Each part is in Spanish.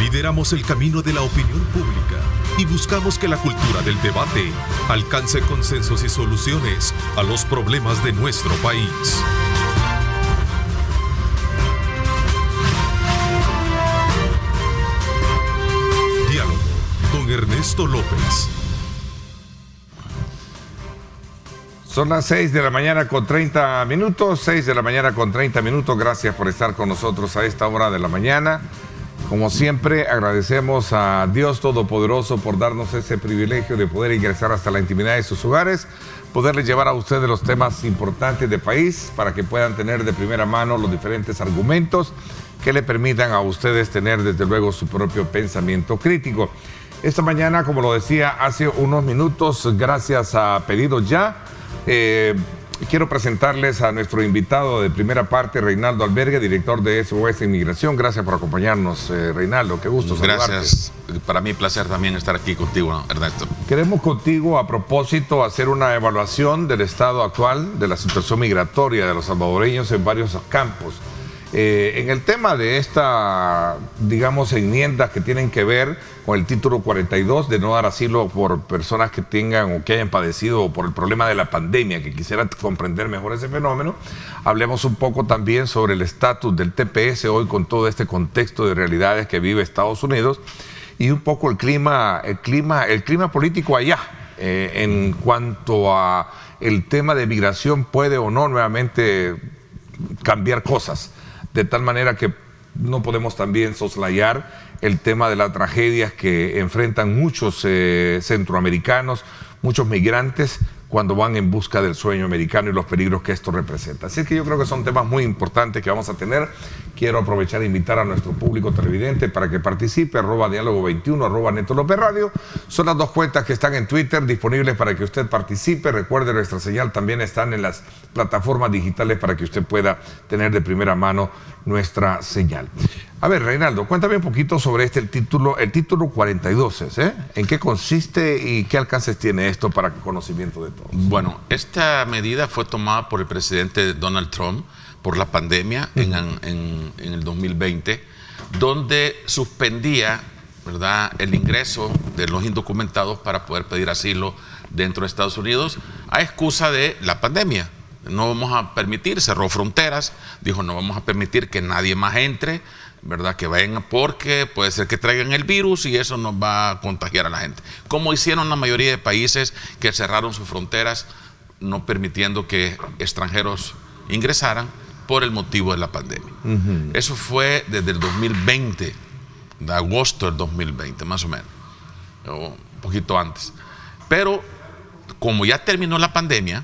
Lideramos el camino de la opinión pública y buscamos que la cultura del debate alcance consensos y soluciones a los problemas de nuestro país. Diálogo con Ernesto López. Son las 6 de la mañana con 30 minutos, 6 de la mañana con 30 minutos. Gracias por estar con nosotros a esta hora de la mañana. Como siempre, agradecemos a Dios Todopoderoso por darnos ese privilegio de poder ingresar hasta la intimidad de sus hogares, poderles llevar a ustedes los temas importantes del país para que puedan tener de primera mano los diferentes argumentos que le permitan a ustedes tener desde luego su propio pensamiento crítico. Esta mañana, como lo decía hace unos minutos, gracias a Pedidos Ya, quiero presentarles a nuestro invitado de primera parte, Reinaldo Albergue, director de SOS Inmigración. Gracias por acompañarnos, Reinaldo. Qué gusto saludarte. Gracias. Para mí, placer también estar aquí contigo, Ernesto. Queremos contigo, a propósito, hacer una evaluación del estado actual de la situación migratoria de los salvadoreños en varios campos. En el tema de esta, digamos, enmiendas que tienen que ver con el título 42 de no dar asilo por personas que tengan o que hayan padecido por el problema de la pandemia, que quisieran comprender mejor ese fenómeno, hablemos un poco también sobre el estatus del TPS hoy con todo este contexto de realidades que vive Estados Unidos y un poco el clima político allá en cuanto a el tema de migración puede o no nuevamente cambiar cosas. De tal manera que no podemos también soslayar el tema de las tragedias que enfrentan muchos centroamericanos, muchos migrantes cuando van en busca del sueño americano y los peligros que esto representa. Así que yo creo que son temas muy importantes que vamos a tener. Quiero aprovechar e invitar a nuestro público televidente para que participe, @diálogo21, @Neto López Radio. Son las dos cuentas que están en Twitter disponibles para que usted participe. Recuerde, nuestra señal también están en las plataformas digitales para que usted pueda tener de primera mano nuestra señal. A ver, Reinaldo, cuéntame un poquito sobre el título 42, ¿En qué consiste y qué alcances tiene esto para conocimiento de todos? Bueno, esta medida fue tomada por el presidente Donald Trump por la pandemia en el 2020, donde suspendía, ¿verdad?, el ingreso de los indocumentados para poder pedir asilo dentro de Estados Unidos a excusa de la pandemia. No vamos a permitir, cerró fronteras, dijo no vamos a permitir que nadie más entre, ¿verdad?, que vayan porque puede ser que traigan el virus y eso nos va a contagiar a la gente. Como hicieron la mayoría de países que cerraron sus fronteras, no permitiendo que extranjeros ingresaran por el motivo de la pandemia. Eso fue desde el 2020, de agosto del 2020, más o menos, o un poquito antes. Pero como ya terminó la pandemia,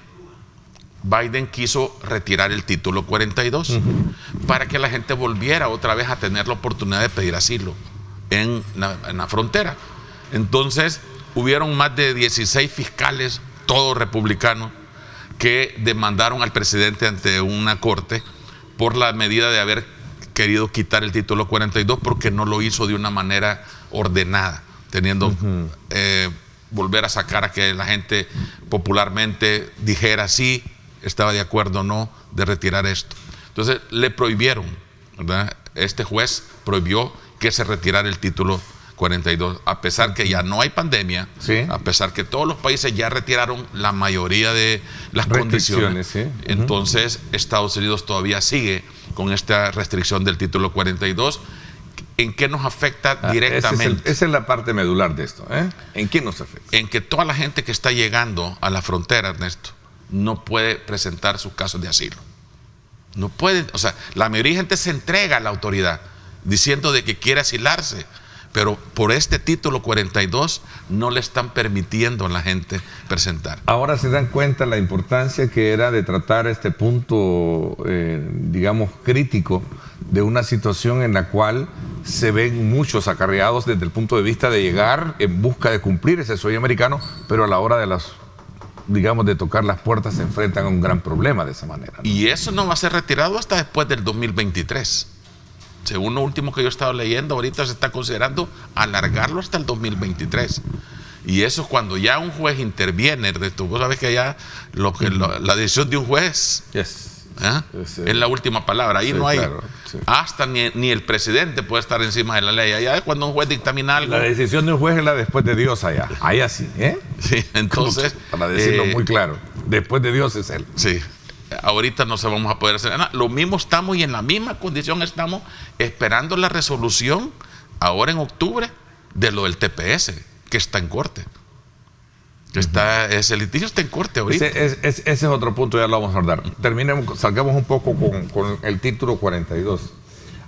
Biden quiso retirar el título 42 para que la gente volviera otra vez a tener la oportunidad de pedir asilo en la frontera. Entonces, hubieron más de 16 fiscales, todos republicanos, que demandaron al presidente ante una corte por la medida de haber querido quitar el título 42 porque no lo hizo de una manera ordenada, teniendo volver a sacar a que la gente popularmente dijera sí, estaba de acuerdo o no de retirar esto. Entonces le prohibieron, ¿verdad? Este juez prohibió que se retirara el título 42, a pesar que ya no hay pandemia, ¿sí?, a pesar que todos los países ya retiraron la mayoría de las condiciones. ¿Sí? Entonces Estados Unidos todavía sigue con esta restricción del título 42. ¿En qué nos afecta directamente? Esa es la parte medular de esto, ¿En qué nos afecta? En que toda la gente que está llegando a la frontera, Ernesto, no puede presentar sus casos de asilo. No puede, o sea, la mayoría de gente se entrega a la autoridad diciendo de que quiere asilarse, pero por este título 42 no le están permitiendo a la gente presentar. Ahora se dan cuenta la importancia que era de tratar este punto, digamos, crítico de una situación en la cual se ven muchos acarreados desde el punto de vista de llegar en busca de cumplir ese sueño americano, pero a la hora de de tocar las puertas se enfrentan a un gran problema de esa manera, ¿no? Y eso no va a ser retirado hasta después del 2023. Según lo último que yo he estado leyendo, ahorita se está considerando alargarlo hasta el 2023. Y eso cuando ya un juez interviene, vos sabés que ya la decisión de un juez Sí. Es la última palabra. Ahí Sí, no hay, claro, sí. hasta ni el presidente puede estar encima de la ley. Allá es cuando un juez dictamina algo. La decisión de un juez es la después de Dios allá. Allá sí, ¿eh? Sí, entonces. Para decirlo muy claro. Después de Dios es Él. Sí. Ahorita no se vamos a poder hacer nada. Lo mismo estamos y en la misma condición estamos esperando la resolución ahora en octubre de lo del TPS, que está en corte. Ese litigio está en corte ahorita. Ese es otro punto, ya lo vamos a abordar. Terminemos, salgamos un poco con el título 42.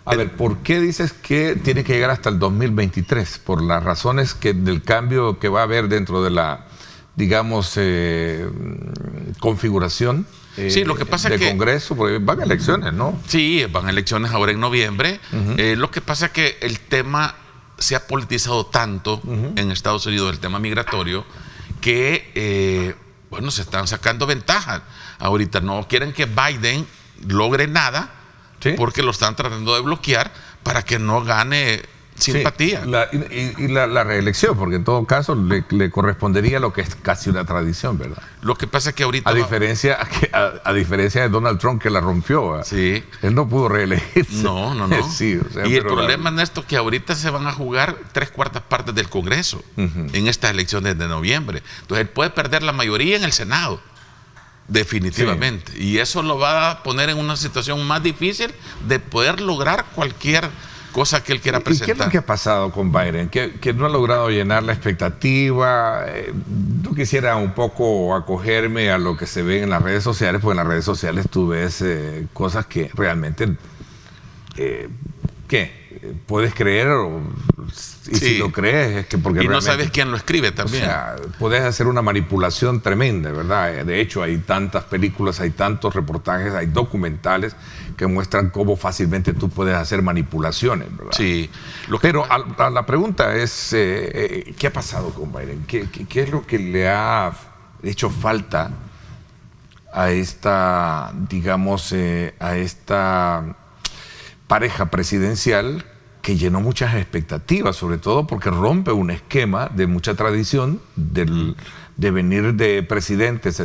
A ver, ¿por qué dices que tiene que llegar hasta el 2023? Por las razones del cambio que va a haber dentro de la, digamos, configuración sí, lo que pasa del es que, Congreso, porque van a elecciones, ¿no? Sí, van a elecciones ahora en noviembre. Lo que pasa es que el tema se ha politizado tanto en Estados Unidos, el tema migratorio, que, bueno, se están sacando ventajas. Ahorita no quieren que Biden logre nada, ¿sí? Porque lo están tratando de bloquear para que no gane simpatía. Sí, la reelección, porque en todo caso le correspondería lo que es casi una tradición, ¿verdad? Lo que pasa es que ahorita... A diferencia de Donald Trump, que la rompió. Sí. Él no pudo reelegirse. No. Sí, o sea, y el problema en esto es que ahorita se van a jugar 3/4 partes del Congreso en estas elecciones de noviembre. Entonces él puede perder la mayoría en el Senado, definitivamente. Sí. Y eso lo va a poner en una situación más difícil de poder lograr cualquier cosa que él quiera presentar. ¿Y qué es lo que ha pasado con Biden? Que no ha logrado llenar la expectativa. Yo quisiera un poco acogerme a lo que se ve en las redes sociales, porque en las redes sociales tú ves cosas que realmente, puedes creer, y sí. si lo crees es que porque y no sabes quién lo escribe también. O sea, puedes hacer una manipulación tremenda, ¿verdad? De hecho, hay tantas películas, hay tantos reportajes, hay documentales que muestran cómo fácilmente tú puedes hacer manipulaciones, ¿verdad? Sí. Pero la pregunta es, ¿qué ha pasado con Biden? ¿Qué es lo que le ha hecho falta a esta, digamos, a esta pareja presidencial que llenó muchas expectativas, sobre todo porque rompe un esquema de mucha tradición de venir de presidentes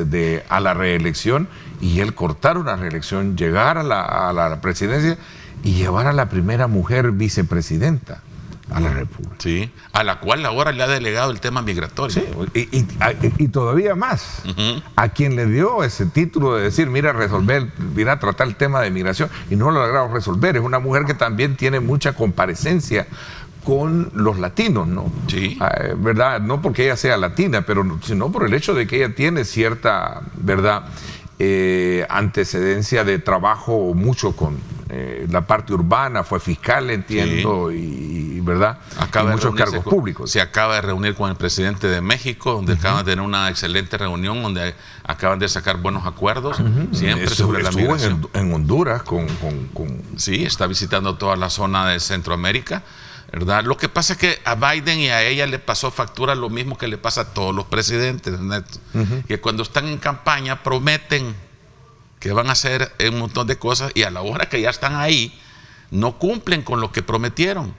a la reelección, y él cortar una reelección, llegar a la presidencia y llevar a la primera mujer vicepresidenta a la República? Sí, a la cual ahora le ha delegado el tema migratorio. Sí, y todavía más, a quien le dio ese título de decir, mira a tratar el tema de migración, y no lo ha logrado resolver. Es una mujer que también tiene mucha comparecencia con los latinos, ¿no? Sí. ¿Verdad? No porque ella sea latina, sino por el hecho de que ella tiene cierta, ¿verdad?, antecedencia de trabajo mucho con la parte urbana, fue fiscal, entiendo, sí. y ¿verdad? Y muchos cargos públicos. Se acaba de reunir con el presidente de México, donde acaban de tener una excelente reunión, donde acaban de sacar buenos acuerdos, siempre sobre la migración. En Honduras Sí, está visitando toda la zona de Centroamérica, ¿verdad? Lo que pasa es que a Biden y a ella le pasó factura lo mismo que le pasa a todos los presidentes, que cuando están en campaña prometen que van a hacer un montón de cosas, y a la hora que ya están ahí no cumplen con lo que prometieron,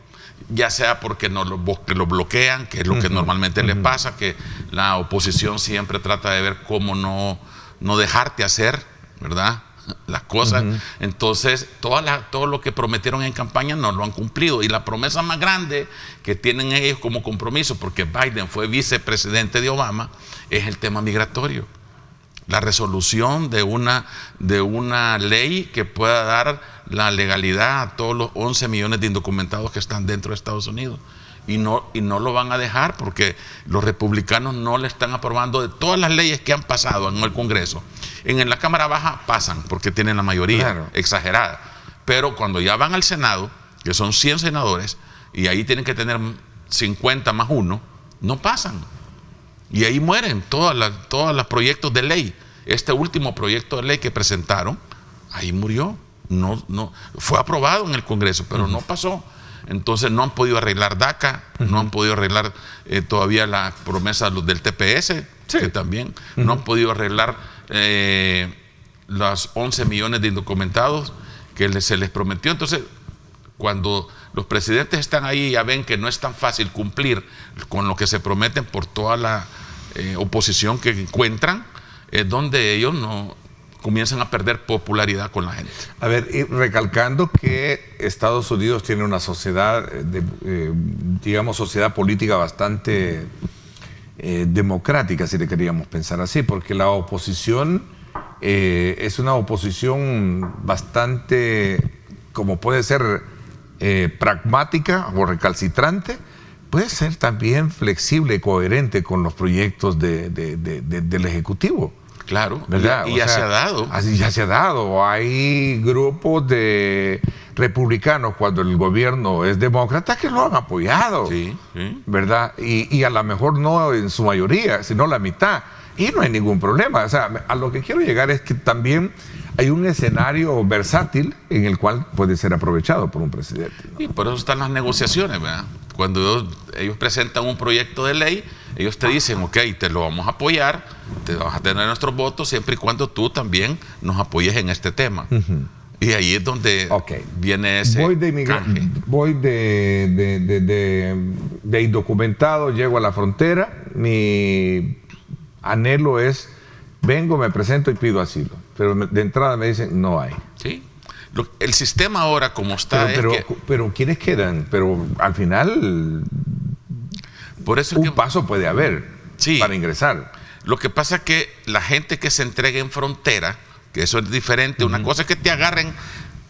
ya sea porque lo bloquean, que es lo que normalmente le pasa, que la oposición siempre trata de ver cómo no dejarte hacer, ¿verdad?, las cosas. Entonces todo lo que prometieron en campaña no lo han cumplido, y la promesa más grande que tienen ellos como compromiso, porque Biden fue vicepresidente de Obama, es el tema migratorio, la resolución de una ley que pueda dar la legalidad a todos los 11 millones de indocumentados que están dentro de Estados Unidos. Y no lo van a dejar, porque los republicanos no le están aprobando de todas las leyes que han pasado en el Congreso. En la Cámara Baja pasan porque tienen la mayoría exagerada, pero cuando ya van al Senado, que son 100 senadores, y ahí tienen que tener 50 más 1, no pasan. Y ahí mueren todos los proyectos de ley. Este último proyecto de ley que presentaron, ahí murió. No fue aprobado en el Congreso, pero no pasó. Entonces no han podido arreglar DACA, no han podido arreglar todavía la promesa del TPS, que también no han podido arreglar los 11 millones de indocumentados que se les prometió. Entonces, cuando los presidentes están ahí, ya ven que no es tan fácil cumplir con lo que se prometen por toda la oposición que encuentran, es donde ellos comienzan a perder popularidad con la gente. A ver, y recalcando que Estados Unidos tiene una sociedad, digamos, sociedad política bastante democrática, si le queríamos pensar así, porque la oposición es una oposición bastante, como puede ser pragmática o recalcitrante, puede ser también flexible y coherente con los proyectos del Ejecutivo. Claro, ¿Verdad? y ya se ha dado. Así ya se ha dado. Hay grupos de republicanos cuando el gobierno es demócrata que lo han apoyado. Sí, sí. ¿Verdad? Y a lo mejor no en su mayoría, sino la mitad. Y no hay ningún problema. O sea, a lo que quiero llegar es que también hay un escenario versátil en el cual puede ser aprovechado por un presidente, ¿no? Y por eso están las negociaciones, ¿verdad? Cuando ellos presentan un proyecto de ley, ellos te dicen, ok, te lo vamos a apoyar, te vas a tener nuestros votos siempre y cuando tú también nos apoyes en este tema. Y ahí es donde viene ese canje. Voy de indocumentado, llego a la frontera, mi anhelo es, vengo, me presento y pido asilo. Pero de entrada me dicen, no hay. Sí. El sistema ahora como está pero ¿quiénes quedan? Pero al final por eso un paso puede haber para ingresar. Lo que pasa es que la gente que se entregue en frontera, que eso es diferente, una cosa es que te agarren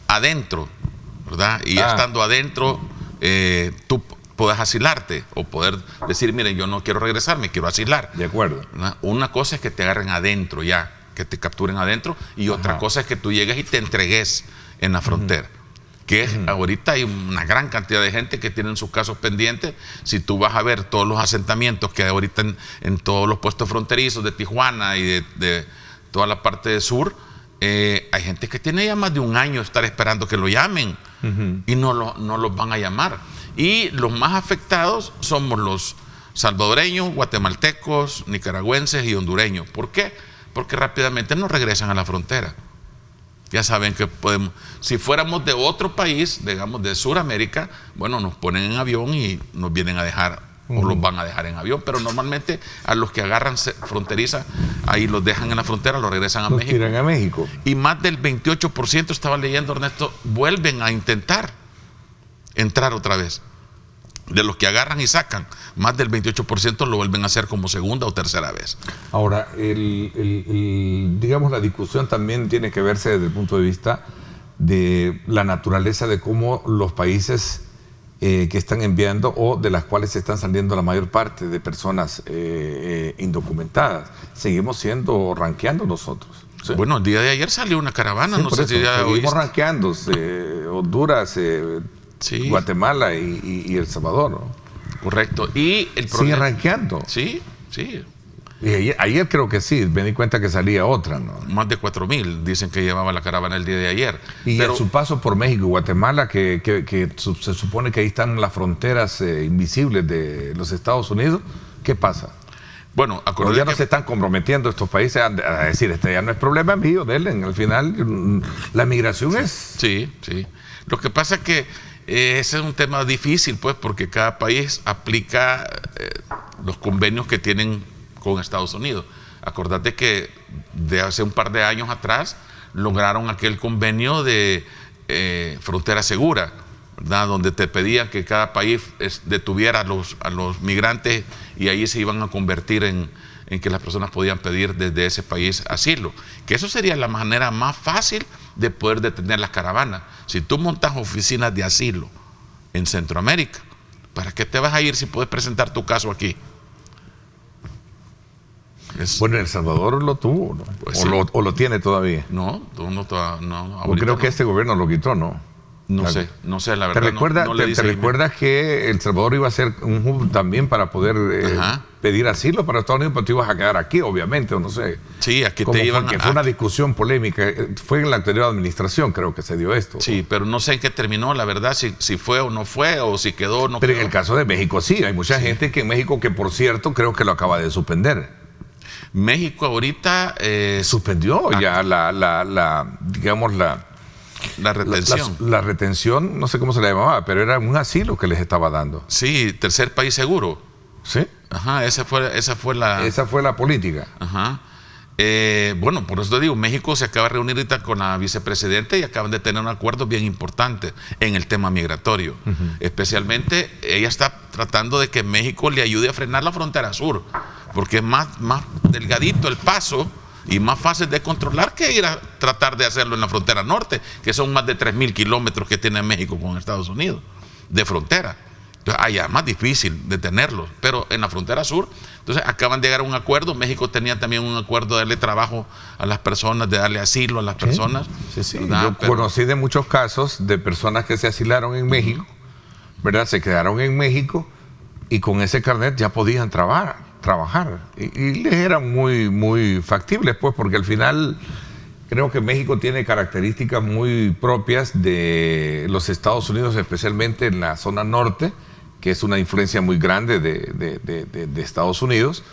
adentro, ¿verdad? Y ya estando adentro, tú puedes asilarte o poder decir, miren, yo no quiero regresar, me quiero asilar. De acuerdo. ¿Verdad? Una cosa es que te agarren adentro ya, que te capturen adentro, y otra cosa es que tú llegues y te entregues en la frontera. Que ahorita hay una gran cantidad de gente que tienen sus casos pendientes. Si tú vas a ver todos los asentamientos que hay ahorita en todos los puestos fronterizos de Tijuana y de toda la parte del sur, hay gente que tiene ya más de un año estar esperando que lo llamen y no los van a llamar. Y los más afectados somos los salvadoreños, guatemaltecos, nicaragüenses y hondureños. ¿Por qué? Porque rápidamente nos regresan a la frontera. Ya saben que podemos, si fuéramos de otro país, digamos de Sudamérica, bueno, nos ponen en avión y nos vienen a dejar, o los van a dejar en avión, pero normalmente a los que agarran fronteriza, ahí los dejan en la frontera, los regresan a México. Tiran a México. Y más del 28%, estaba leyendo Ernesto, vuelven a intentar entrar otra vez. De los que agarran y sacan, más del 28% lo vuelven a hacer como segunda o tercera vez. Ahora, digamos, la discusión también tiene que verse desde el punto de vista de la naturaleza de cómo los países que están enviando o de las cuales están saliendo la mayor parte de personas indocumentadas. Seguimos ranqueando nosotros. ¿Sí? Bueno, el día de ayer salió una caravana, sí, no sé si ya seguimos ranqueando, Honduras, sí. Guatemala y El Salvador, ¿no? Correcto. Y el problema, sigue rankeando. Sí, sí. Y ayer creo que sí, me di cuenta que salía otra, ¿no? Más de 4,000 dicen que llevaba la caravana el día de ayer. Pero su paso por México y Guatemala, que se supone que ahí están las fronteras invisibles de los Estados Unidos, ¿qué pasa? Bueno, ya no se están comprometiendo estos países a decir, este ya no es problema mío, denle. Al final, la migración es... Sí, sí. Lo que pasa es que ese es un tema difícil, pues, porque cada país aplica los convenios que tienen con Estados Unidos. Acordate que de hace un par de años atrás lograron aquel convenio de frontera segura, ¿verdad? Donde te pedían que cada país detuviera a los migrantes y ahí se iban a convertir en que las personas podían pedir desde ese país asilo. Que eso sería la manera más fácil de poder detener las caravanas. Si tú montas oficinas de asilo en Centroamérica, ¿para qué te vas a ir si puedes presentar tu caso aquí? Bueno, El Salvador lo tuvo, ¿no? Pues o lo tiene todavía. No, creo que este gobierno lo quitó, ¿no? No sé, la verdad. ¿Te recuerdas que El Salvador iba a ser un hub también para poder pedir asilo para Estados Unidos? Pero te ibas a quedar aquí, obviamente, o no sé. Sí, aquí te iban a... Fue una discusión polémica. Fue en la anterior administración, creo que se dio esto. Sí, pero no sé en qué terminó, la verdad, si fue o no fue, o si quedó o no quedó. Pero en el caso de México sí, hay mucha gente que en México, que por cierto, creo que lo acaba de suspender. México ahorita... suspendió ya digamos, la retención. La retención, no sé cómo se la llamaba, pero era un asilo que les estaba dando. Sí, tercer país seguro. ¿Sí? Ajá, esa fue la... Esa fue la política. Ajá. Bueno, por eso te digo, México se acaba de reunir ahorita con la vicepresidenta y acaban de tener un acuerdo bien importante en el tema migratorio. Especialmente, ella está tratando de que México le ayude a frenar la frontera sur, porque es más delgadito el paso y más fácil de controlar que ir a tratar de hacerlo en la frontera norte, que son más de 3,000 kilómetros que tiene México con Estados Unidos de frontera. Entonces, allá es más difícil detenerlos, pero en la frontera sur, entonces acaban de llegar a un acuerdo. México tenía también un acuerdo de darle trabajo a las personas, de darle asilo a las personas. Sí. Yo conocí de muchos casos de personas que se asilaron en México, ¿verdad? Se quedaron en México y con ese carnet ya podían trabajar. Y les eran muy factibles, pues, porque al final creo que México tiene características muy propias de los Estados Unidos, especialmente en la zona norte, que es una influencia muy grande de Estados Unidos,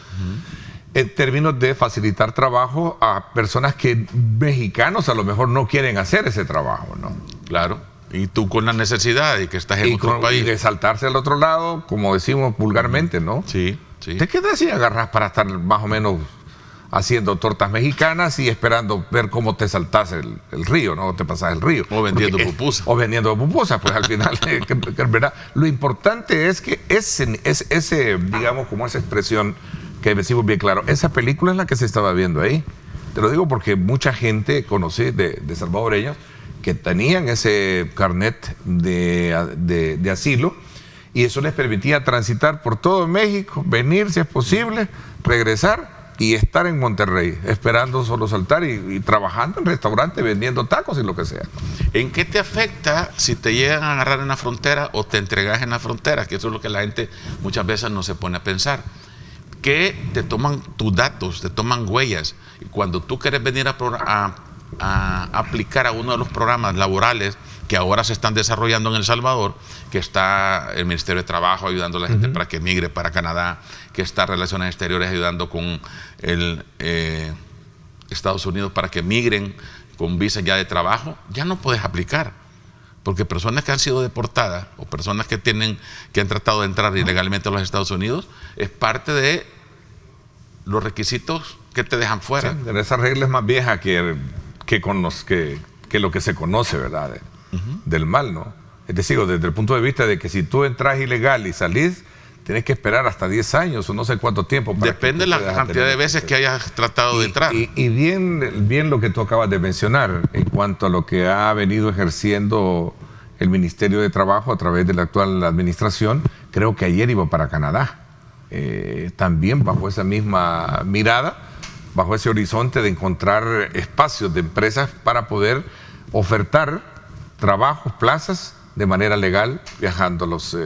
en términos de facilitar trabajo a personas que mexicanos a lo mejor no quieren hacer ese trabajo, ¿no? Claro, y tú con la necesidad de que estás en otro país. Y de saltarse al otro lado, como decimos vulgarmente, ¿no? Sí. ¿Te quedas y agarras para estar más o menos haciendo tortas mexicanas y esperando ver cómo te saltas el río, ¿no? Te pasas el río. O vendiendo pupusas. O vendiendo pupusas, pues al final, ¿verdad? Lo importante es que ese, digamos, como esa expresión que decimos bien claro, esa película es la que se estaba viendo ahí. Te lo digo porque mucha gente conocí de salvadoreños que tenían ese carnet de asilo y eso les permitía transitar por todo México, venir si es posible, regresar y estar en Monterrey, esperando solo saltar y trabajando en restaurantes, vendiendo tacos y lo que sea. ¿En qué te afecta si te llegan a agarrar en la frontera o te entregas en la frontera? Que eso es lo que la gente muchas veces no se pone a pensar. Que te toman tus datos, te toman huellas. Y cuando tú quieres venir a aplicar a uno de los programas laborales que ahora se están desarrollando en El Salvador, que está el Ministerio de Trabajo ayudando a la gente para que migre para Canadá, que está Relaciones Exteriores ayudando con el Estados Unidos para que migren con visa ya de trabajo, ya no puedes aplicar. Porque personas que han sido deportadas o personas que han tratado de entrar ilegalmente a los Estados Unidos, es parte de los requisitos que te dejan fuera. Sí, esa regla es más vieja que lo que se conoce, ¿verdad? Del mal, ¿no? Es decir, desde el punto de vista de que si tú entras ilegal y salís, tienes que esperar hasta 10 años o no sé cuánto tiempo. Depende de la cantidad de veces que hayas tratado de entrar. Y bien lo que tú acabas de mencionar en cuanto a lo que ha venido ejerciendo el Ministerio de Trabajo a través de la actual administración. Creo que ayer iba para Canadá. También bajo esa misma mirada, bajo ese horizonte de encontrar espacios de empresas para poder ofertar trabajos, plazas de manera legal, viajándolos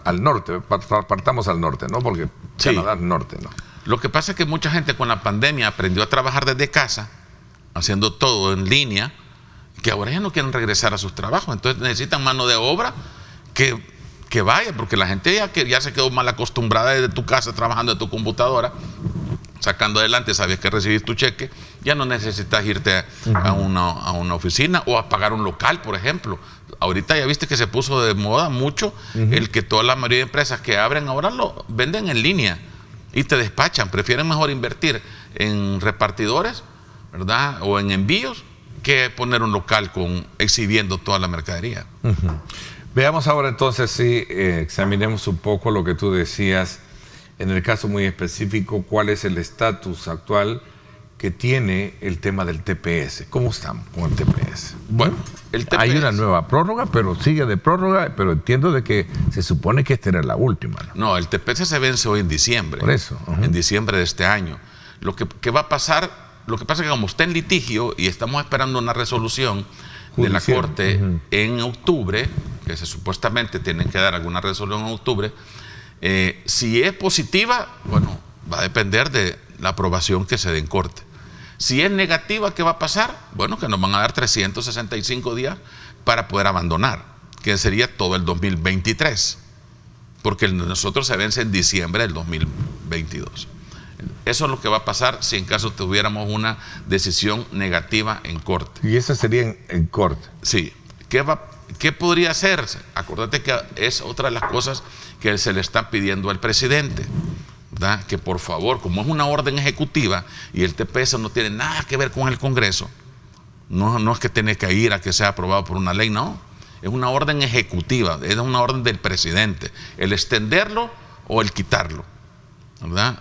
al norte. Partamos al norte, ¿no? Porque Canadá es norte, ¿no? Lo que pasa es que mucha gente con la pandemia aprendió a trabajar desde casa, haciendo todo en línea, que ahora ya no quieren regresar a sus trabajos. Entonces necesitan mano de obra que vaya, porque la gente ya se quedó mal acostumbrada desde tu casa, trabajando de tu computadora, sacando adelante, sabes que recibir tu cheque, ya no necesitas irte a una oficina o a pagar un local, por ejemplo. Ahorita ya viste que se puso de moda mucho el que toda la mayoría de empresas que abren ahora lo venden en línea y te despachan. Prefieren mejor invertir en repartidores, ¿verdad? O en envíos que poner un local exhibiendo toda la mercadería. Veamos ahora entonces si examinemos un poco lo que tú decías. En el caso muy específico, ¿cuál es el estatus actual que tiene el tema del TPS? ¿Cómo estamos con el TPS? Bueno, el TPS... Hay una nueva prórroga, pero sigue de prórroga, pero entiendo de que se supone que esta era la última, ¿no? No, el TPS se vence hoy en diciembre. Por eso. En diciembre de este año. Lo que va a pasar, lo que pasa es que como está en litigio y estamos esperando una resolución de la Corte en octubre, que supuestamente tienen que dar alguna resolución en octubre. Si es positiva, bueno, va a depender de la aprobación que se dé en corte. Si es negativa, ¿qué va a pasar? Bueno, que nos van a dar 365 días para poder abandonar, que sería todo el 2023, porque nosotros se vence en diciembre del 2022. Eso es lo que va a pasar si en caso tuviéramos una decisión negativa en corte. Y esa sería en corte. Sí. ¿Qué podría hacerse? Acuérdate que es otra de las cosas que se le está pidiendo al presidente. ¿verdad?, que por favor, como es una orden ejecutiva y el TPS no tiene nada que ver con el Congreso, no es que tiene que ir a que sea aprobado por una ley, no, es una orden ejecutiva, es una orden del presidente, el extenderlo o el quitarlo, ¿verdad?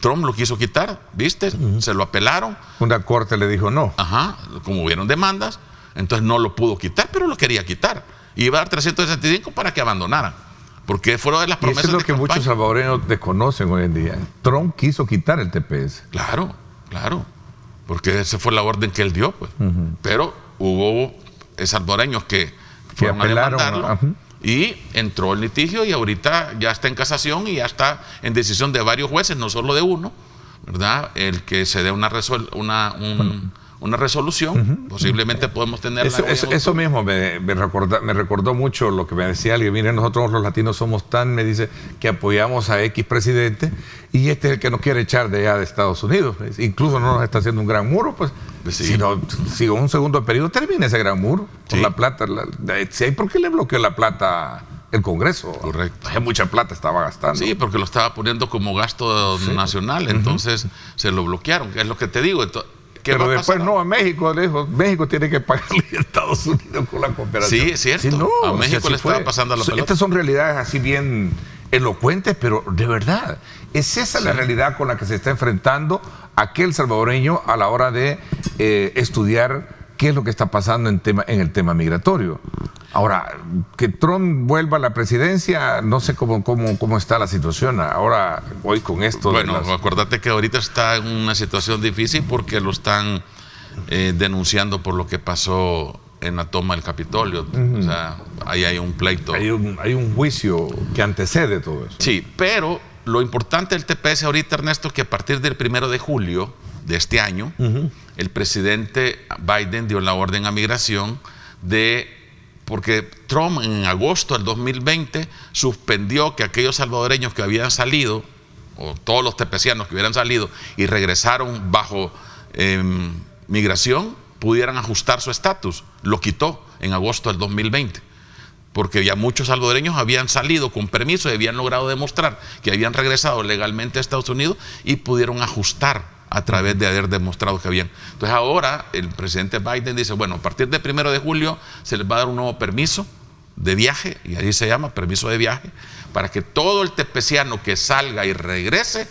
Trump lo quiso quitar, ¿viste? Se lo apelaron. Una corte le dijo no. Ajá, como hubieron demandas, entonces no lo pudo quitar, pero lo quería quitar. Y iba a dar 365 para que abandonaran, porque fueron de las promesas. Eso es lo que muchos salvadoreños desconocen hoy en día. Trump quiso quitar el TPS. Claro, porque esa fue la orden que él dio, pues. Pero hubo salvadoreños que fueron a demandarlo y entró el litigio y ahorita ya está en casación y ya está en decisión de varios jueces, no solo de uno, ¿verdad? El que se dé una resolución, posiblemente podemos tener... Eso mismo me recordó mucho lo que me decía alguien. Miren, nosotros los latinos somos me dice, que apoyamos a X presidente y este es el que nos quiere echar de allá de Estados Unidos. Incluso no nos está haciendo un gran muro, pues sí. Si en un segundo periodo termina ese gran muro, por la plata. ¿Por qué le bloqueó la plata el Congreso? Correcto. Mucha plata estaba gastando. Sí, porque lo estaba poniendo como gasto nacional, entonces se lo bloquearon, que es lo que te digo. Pero después a México le dijo, México tiene que pagarle a Estados Unidos con la cooperación. Sí, es cierto. Sí, a México le estaba pasando la pelota. Estas son realidades así bien elocuentes, pero de verdad, es esa la realidad con la que se está enfrentando aquel salvadoreño a la hora de estudiar qué es lo que está pasando en el tema migratorio. Ahora, que Trump vuelva a la presidencia, no sé cómo está la situación ahora, hoy con esto. Bueno, acuérdate que ahorita está en una situación difícil porque lo están denunciando por lo que pasó en la toma del Capitolio. O sea, ahí hay un pleito. Hay un juicio que antecede todo eso. Sí, pero lo importante del TPS ahorita, Ernesto, es que a partir del 1 de julio de este año, el presidente Biden dio la orden a migración porque Trump en agosto del 2020 suspendió que aquellos salvadoreños que habían salido, o todos los tepecianos que hubieran salido y regresaron bajo migración, pudieran ajustar su estatus. Lo quitó en agosto del 2020, porque ya muchos salvadoreños habían salido con permiso y habían logrado demostrar que habían regresado legalmente a Estados Unidos y pudieron ajustar a través de haber demostrado que habían. Entonces ahora el presidente Biden dice, bueno, a partir del 1 de julio se les va a dar un nuevo permiso de viaje, y ahí se llama permiso de viaje, para que todo el tepeciano que salga y regrese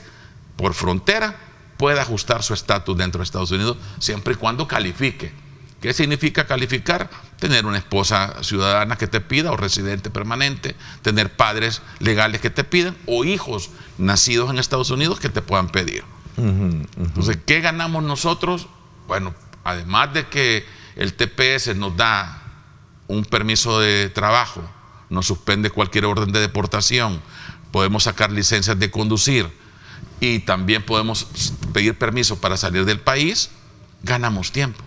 por frontera pueda ajustar su estatus dentro de Estados Unidos, siempre y cuando califique. ¿Qué significa calificar? Tener una esposa ciudadana que te pida, o residente permanente, tener padres legales que te pidan, o hijos nacidos en Estados Unidos que te puedan pedir. Entonces, ¿qué ganamos nosotros? Bueno, además de que el TPS nos da un permiso de trabajo, nos suspende cualquier orden de deportación, podemos sacar licencias de conducir y también podemos pedir permiso para salir del país, ganamos tiempo.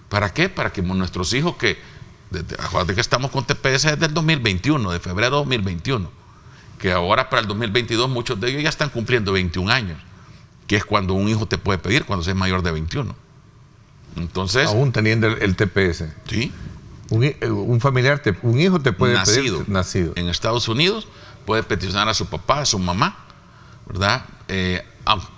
¿Para qué? Para que nuestros hijos, acuérdate que estamos con TPS desde el 2021, de febrero de 2021, que ahora para el 2022 muchos de ellos ya están cumpliendo 21 años. Que es cuando un hijo te puede pedir, cuando seas mayor de 21. Entonces, aún teniendo el TPS. Sí. Un familiar, un hijo te puede pedir nacido en Estados Unidos, puede peticionar a su papá, a su mamá, ¿verdad?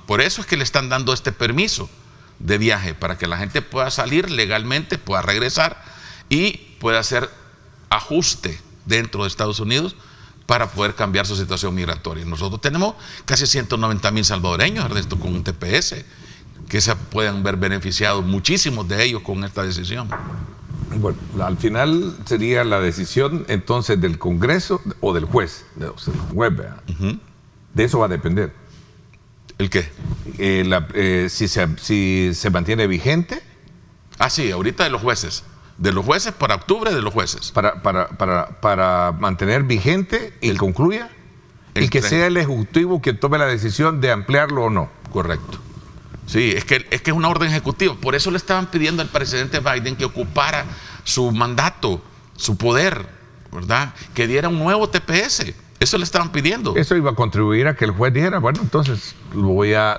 Por eso es que le están dando este permiso de viaje, para que la gente pueda salir legalmente, pueda regresar y pueda hacer ajuste dentro de Estados Unidos para poder cambiar su situación migratoria. Nosotros tenemos casi 190,000 salvadoreños, Ernesto, con un TPS, que se pueden ver beneficiados, muchísimos de ellos, con esta decisión. Bueno, al final sería la decisión entonces del Congreso o del juez, del juez, de eso va a depender. ¿El qué? Si se mantiene vigente. Sí, ahorita de los jueces. De los jueces para octubre, de los jueces. Para mantener vigente y concluya, y que sea el Ejecutivo quien tome la decisión de ampliarlo o no. Correcto. Sí, es que es una orden ejecutiva. Por eso le estaban pidiendo al presidente Biden que ocupara su mandato, su poder, ¿verdad? Que diera un nuevo TPS. Eso le estaban pidiendo. Eso iba a contribuir a que el juez dijera, bueno, entonces lo voy a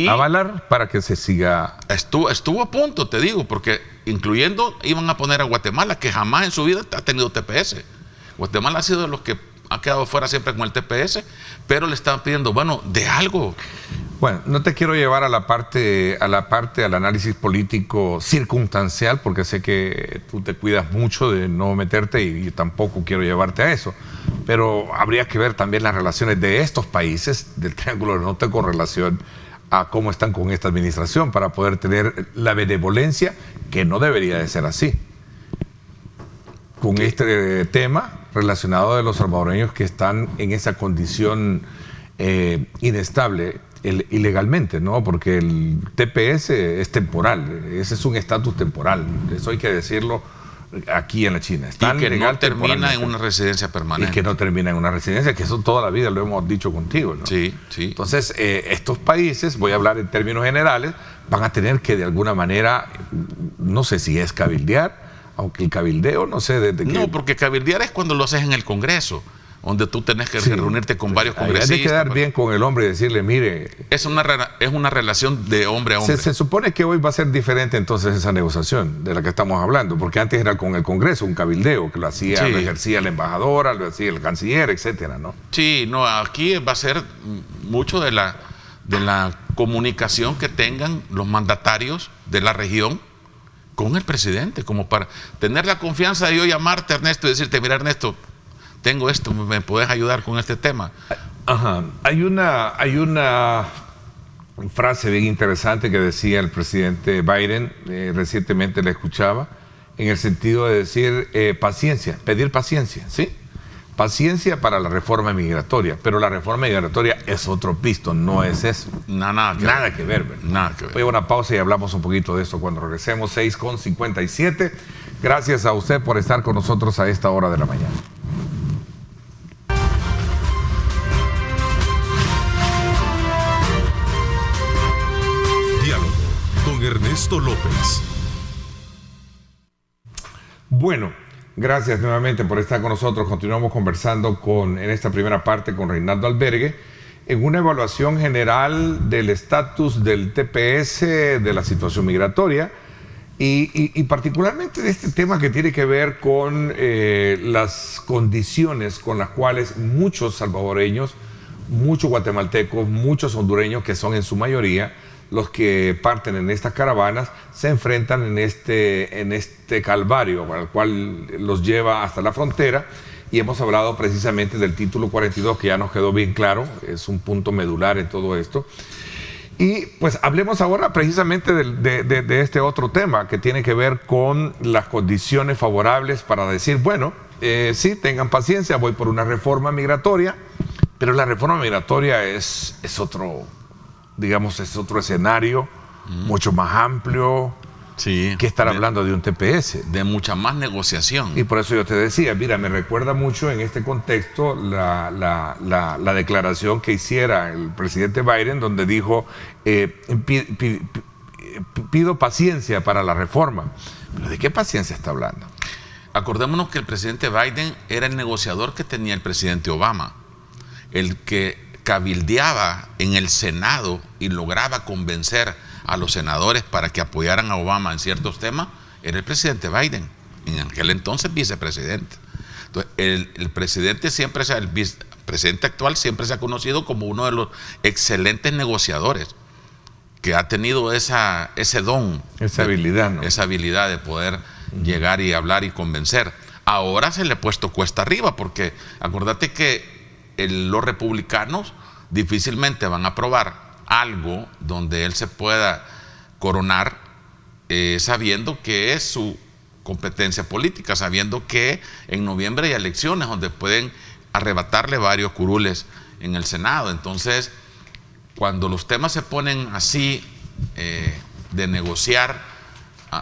avalar para que se siga. Estuvo a punto, te digo, porque incluyendo iban a poner a Guatemala, que jamás en su vida ha tenido TPS. Guatemala ha sido de los que ha quedado fuera siempre con el TPS, pero le estaban pidiendo, bueno, de algo. Bueno, no te quiero llevar al análisis político circunstancial, porque sé que tú te cuidas mucho de no meterte y tampoco quiero llevarte a eso. Pero habría que ver también las relaciones de estos países del Triángulo del Norte con relación a cómo están con esta administración para poder tener la benevolencia, que no debería de ser así. Con este tema relacionado de los salvadoreños que están en esa condición inestable ilegalmente, ¿no? Porque el TPS es temporal, ese es un estatus temporal, eso hay que decirlo aquí en la China. Están y que legal, no termina en una residencia permanente. Y que no termina en una residencia, que eso toda la vida lo hemos dicho contigo, ¿no? Sí, sí. Entonces, estos países, voy a hablar en términos generales, van a tener que de alguna manera, no sé si es cabildear, aunque el cabildeo, no sé desde qué. No, porque cabildear es cuando lo haces en el Congreso, donde tú tenés que reunirte con varios congresistas. Hay que quedar bien con el hombre y decirle, mire... Es una relación de hombre a hombre. Se supone que hoy va a ser diferente entonces esa negociación de la que estamos hablando, porque antes era con el Congreso, un cabildeo, que lo hacía, lo ejercía la embajadora, lo hacía el canciller, etcétera, ¿no? Sí, no, aquí va a ser mucho de la comunicación que tengan los mandatarios de la región con el presidente, como para tener la confianza de yo llamarte, Ernesto, y decirte, mira, Ernesto, tengo esto, ¿me puedes ayudar con este tema? Ajá. Hay una frase bien interesante que decía el presidente Biden, recientemente la escuchaba, en el sentido de decir paciencia, pedir paciencia, ¿sí? Paciencia para la reforma migratoria, pero la reforma migratoria es otro pisto, no es eso. Nada que ver, ¿verdad? Nada que ver. Voy a una pausa y hablamos un poquito de eso cuando regresemos, 6:57. Gracias a usted por estar con nosotros a esta hora de la mañana. Diálogo con Ernesto López. Bueno, gracias nuevamente por estar con nosotros. Continuamos conversando en esta primera parte con Reinaldo Albergue en una evaluación general del estatus del TPS, de la situación migratoria y particularmente de este tema que tiene que ver con las condiciones con las cuales muchos salvadoreños, muchos guatemaltecos, muchos hondureños, que son en su mayoría los que parten en estas caravanas, se enfrentan en este calvario, al cual los lleva hasta la frontera. Y hemos hablado precisamente del título 42, que ya nos quedó bien claro, es un punto medular en todo esto. Y pues hablemos ahora precisamente de este otro tema, que tiene que ver con las condiciones favorables para decir, bueno, sí, tengan paciencia, voy por una reforma migratoria, pero la reforma migratoria es otro... digamos, es otro escenario, mucho más amplio, que estar hablando de un TPS. De mucha más negociación. Y por eso yo te decía, mira, me recuerda mucho en este contexto la declaración que hiciera el presidente Biden, donde dijo, pido paciencia para la reforma. ¿Pero de qué paciencia está hablando? Acordémonos que el presidente Biden era el negociador que tenía el presidente Obama, el que cabildeaba en el Senado y lograba convencer a los senadores para que apoyaran a Obama en ciertos temas, era el presidente Biden, en aquel entonces vicepresidente. Entonces, el presidente el vicepresidente actual siempre se ha conocido como uno de los excelentes negociadores, que ha tenido ese don, esa habilidad, ¿no? Esa habilidad de poder llegar y hablar y convencer. Ahora se le ha puesto cuesta arriba, porque acordate que los republicanos difícilmente van a aprobar algo donde él se pueda coronar sabiendo que es su competencia política, sabiendo que en noviembre hay elecciones donde pueden arrebatarle varios curules en el Senado. Entonces, cuando los temas se ponen así de negociar,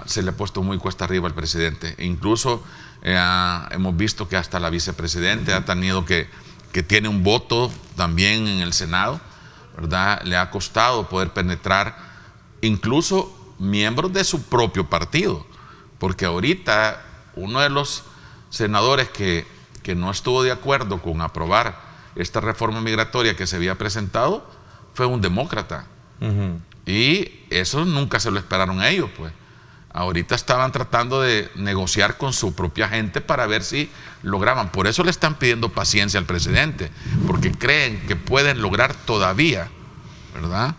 se le ha puesto muy cuesta arriba al presidente. E incluso hemos visto que hasta la vicepresidenta ha tenido que tiene un voto también en el Senado, ¿verdad? Le ha costado poder penetrar incluso miembros de su propio partido, porque ahorita uno de los senadores que no estuvo de acuerdo con aprobar esta reforma migratoria que se había presentado fue un demócrata. Y eso nunca se lo esperaron ellos, pues. ahorita estaban tratando de negociar con su propia gente para ver si lograban. Por eso le están pidiendo paciencia al presidente, porque creen que pueden lograr todavía, ¿verdad?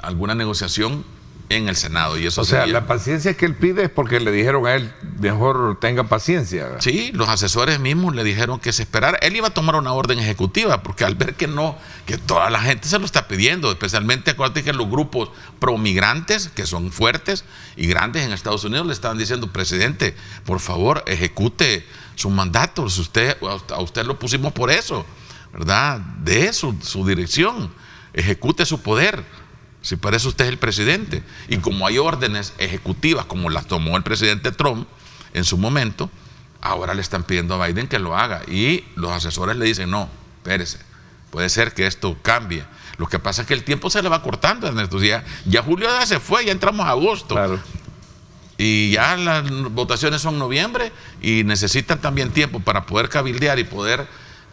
Alguna negociación en el Senado. Y eso o sea, la paciencia que él pide es porque le dijeron a él, mejor tenga paciencia. Sí, los asesores mismos le dijeron que se esperara. Él iba a tomar una orden ejecutiva, porque al ver que no, que toda la gente se lo está pidiendo, especialmente acuérdate que los grupos promigrantes, que son fuertes y grandes en Estados Unidos, le estaban diciendo, presidente, por favor, ejecute su mandato. A usted lo pusimos por eso, ¿verdad? De su dirección, ejecute su poder. Si para eso usted es el presidente. Y como hay órdenes ejecutivas, como las tomó el presidente Trump en su momento, ahora le están pidiendo a Biden que lo haga. Y los asesores le dicen, no, espérese, puede ser que esto cambie. Lo que pasa es que el tiempo se le va cortando, Ernesto. Ya julio ya se fue, ya entramos a agosto. Claro. Y ya las votaciones son noviembre y necesitan también tiempo para poder cabildear y poder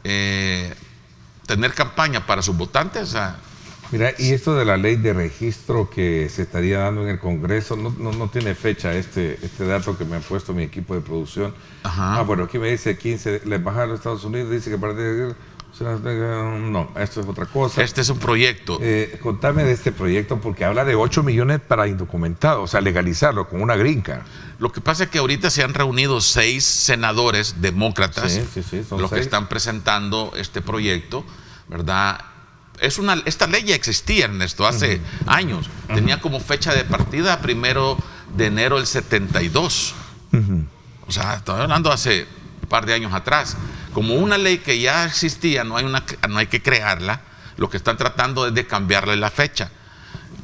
tener campaña para sus votantes. O sea, mira, y esto de la ley de registro que se estaría dando en el Congreso, no tiene fecha este dato que me ha puesto mi equipo de producción. Ajá. Bueno, aquí me dice 15, la Embajada de los Estados Unidos dice que a partir de... No, esto es otra cosa. Este es un proyecto. Contame de este proyecto porque habla de 8 millones para indocumentados, o sea, legalizarlo con una green card. Lo que pasa es que ahorita se han reunido 6 senadores demócratas, son los 6 que están presentando este proyecto, ¿verdad? Esta ley ya existía, Ernesto, hace años. Tenía como fecha de partida 1 de enero del 72. O sea, estoy hablando hace un par de años atrás. Como una ley que ya existía, no hay que crearla. Lo que están tratando es de cambiarle la fecha.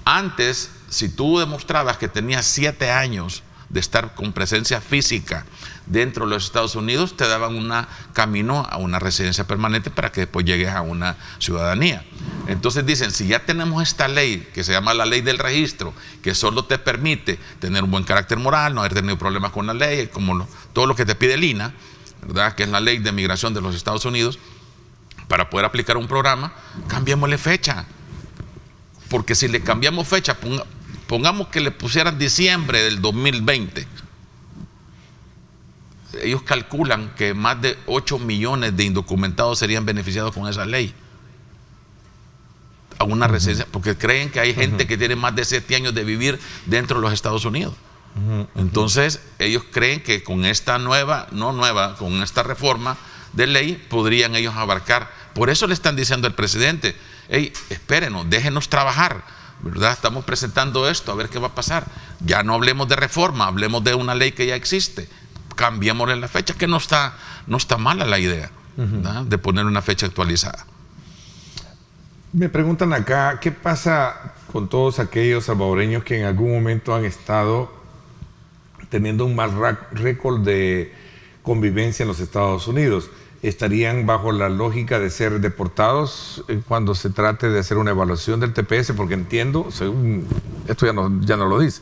Antes, si tú demostrabas que tenías 7 años de estar con presencia física dentro de los Estados Unidos, te daban un camino a una residencia permanente para que después llegues a una ciudadanía. Entonces dicen, si ya tenemos esta ley, que se llama la ley del registro, que solo te permite tener un buen carácter moral, no haber tenido problemas con la ley, como todo lo que te pide el INA, ¿verdad? Que es la ley de migración de los Estados Unidos, para poder aplicar un programa, cambiémosle fecha. Porque si le cambiamos fecha, pongamos que le pusieran diciembre del 2020. Ellos calculan que más de 8 millones de indocumentados serían beneficiados con esa ley. A una residencia, porque creen que hay gente que tiene más de 7 años de vivir dentro de los Estados Unidos. Entonces, ellos creen que con esta con esta reforma de ley, podrían ellos abarcar. Por eso le están diciendo al presidente, hey, espérenos, déjenos trabajar, ¿verdad? Estamos presentando esto, a ver qué va a pasar. Ya no hablemos de reforma, hablemos de una ley que ya existe. Cambiémosle la fecha, que no está mala la idea, ¿verdad? De poner una fecha actualizada. Me preguntan acá, ¿qué pasa con todos aquellos salvadoreños que en algún momento han estado teniendo un mal récord de convivencia en los Estados Unidos? ¿Estarían bajo la lógica de ser deportados cuando se trate de hacer una evaluación del TPS? Porque entiendo, según esto ya no lo dice,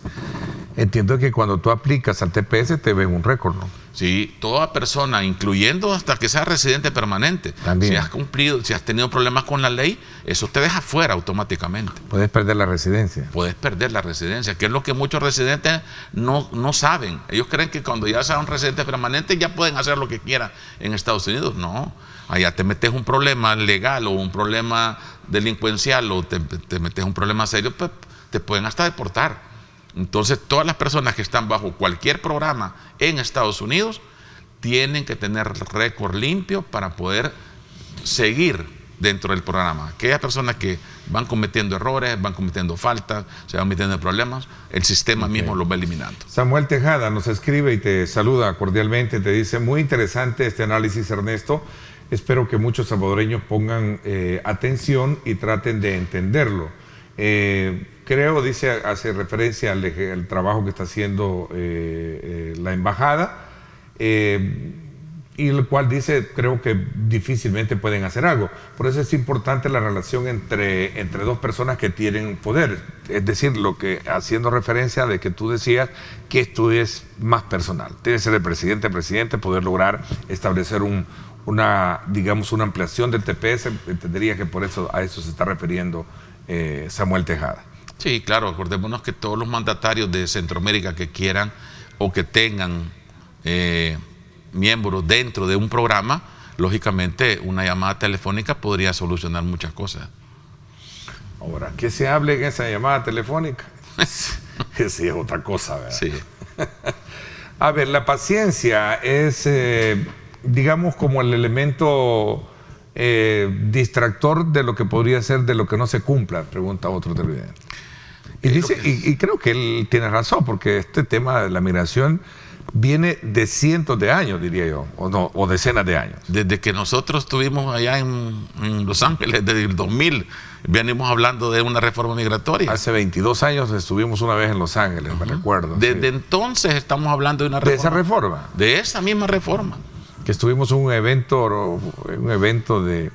entiendo que cuando tú aplicas al TPS te ven un récord, ¿no? Sí, toda persona, incluyendo hasta que sea residente permanente, también. Si has cumplido, si has tenido problemas con la ley, eso te deja fuera automáticamente. Puedes perder la residencia. Puedes perder la residencia, que es lo que muchos residentes no saben. Ellos creen que cuando ya sean residentes permanentes ya pueden hacer lo que quieran en Estados Unidos. No, allá te metes un problema legal o un problema delincuencial o te metes un problema serio, pues te pueden hasta deportar. Entonces, todas las personas que están bajo cualquier programa en Estados Unidos tienen que tener récord limpio para poder seguir dentro del programa. Aquellas personas que van cometiendo errores, van cometiendo faltas, se van metiendo en problemas, el sistema mismo los va eliminando. Samuel Tejada nos escribe y te saluda cordialmente, te dice, muy interesante este análisis, Ernesto. Espero que muchos salvadoreños pongan atención y traten de entenderlo. Creo, dice, hace referencia al trabajo que está haciendo la embajada, y el cual dice, creo que difícilmente pueden hacer algo. Por eso es importante la relación entre dos personas que tienen poder. Es decir, haciendo referencia de que tú decías que esto es más personal. Debe ser el presidente, poder lograr establecer una ampliación del TPS. Entendería que por eso a eso se está refiriendo Samuel Tejada. Sí, claro, acordémonos que todos los mandatarios de Centroamérica que quieran o que tengan miembros dentro de un programa, lógicamente una llamada telefónica podría solucionar muchas cosas. Ahora, ¿qué se hable en esa llamada telefónica? Que sí es otra cosa, ¿verdad? Sí. A ver, la paciencia es, digamos, como el elemento distractor de lo que podría ser de lo que no se cumpla, pregunta otro televidente. Y dice, y creo que él tiene razón, porque este tema de la migración viene de cientos de años, diría yo, o decenas de años. Desde que nosotros estuvimos allá en Los Ángeles, desde el 2000, venimos hablando de una reforma migratoria. Hace 22 años estuvimos una vez en Los Ángeles, me recuerdo. Desde entonces estamos hablando de una reforma. ¿De esa reforma? De esa misma reforma. Que estuvimos en un evento de...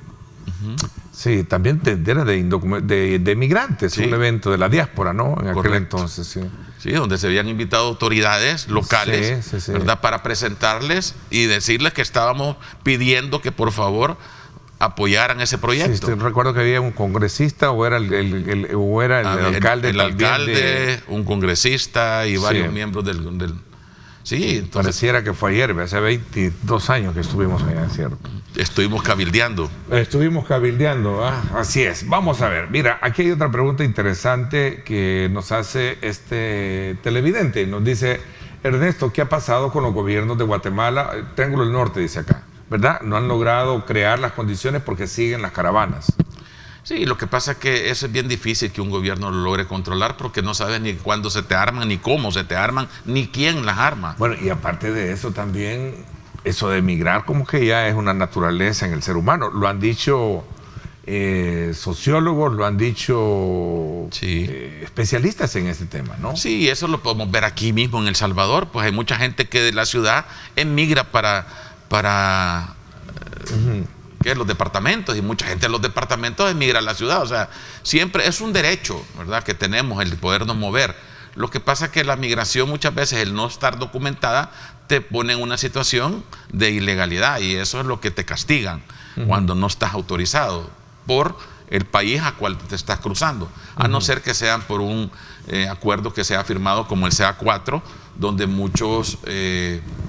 Sí, también era de migrantes, Sí. un evento de la diáspora, ¿no? En aquel Correcto. entonces, sí. Sí, donde se habían invitado autoridades locales, Sí. ¿verdad? Para presentarles y decirles que estábamos pidiendo que por favor apoyaran ese proyecto. Sí, recuerdo que había un congresista o era el alcalde. El también alcalde, un congresista y varios Sí. miembros del... Sí, entonces Pareciera que fue ayer, hace 22 años que estuvimos allá, ¿cierto? estuvimos cabildeando. Estuvimos cabildeando, así es. Vamos a ver, mira, aquí hay otra pregunta interesante que nos hace este televidente. Nos dice, Ernesto, ¿qué ha pasado con los gobiernos de Guatemala? Triángulo del Norte, dice acá, ¿verdad? No han logrado crear las condiciones porque siguen las caravanas. Sí, lo que pasa es que eso es bien difícil que un gobierno lo logre controlar porque no sabes ni cuándo se te arman, ni cómo se te arman, ni quién las arma. Bueno, y aparte de eso también, eso de emigrar como que ya es una naturaleza en el ser humano. Lo han dicho sociólogos, lo han dicho Sí. especialistas en este tema, ¿no? Sí, eso lo podemos ver aquí mismo en El Salvador, pues hay mucha gente que de la ciudad emigra para ¿qué? Los departamentos, y mucha gente de los departamentos emigra a la ciudad. O sea, siempre es un derecho, ¿verdad?, que tenemos el podernos mover. Lo que pasa es que la migración muchas veces, el no estar documentada, te pone en una situación de ilegalidad y eso es lo que te castigan cuando no estás autorizado por el país a cual te estás cruzando, a no ser que sean por un acuerdo que se ha firmado como el CA4, donde muchos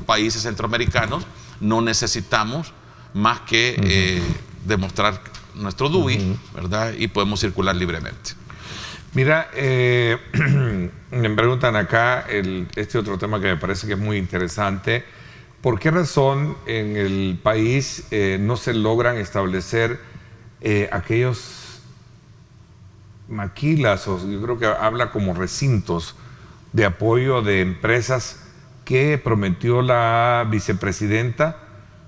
países centroamericanos no necesitamos más que demostrar nuestro DUI, ¿verdad? Y podemos circular libremente. Mira, me preguntan acá este otro tema que me parece que es muy interesante. ¿Por qué razón en el país no se logran establecer aquellos maquilas, o yo creo que habla como recintos de apoyo de empresas que prometió la vicepresidenta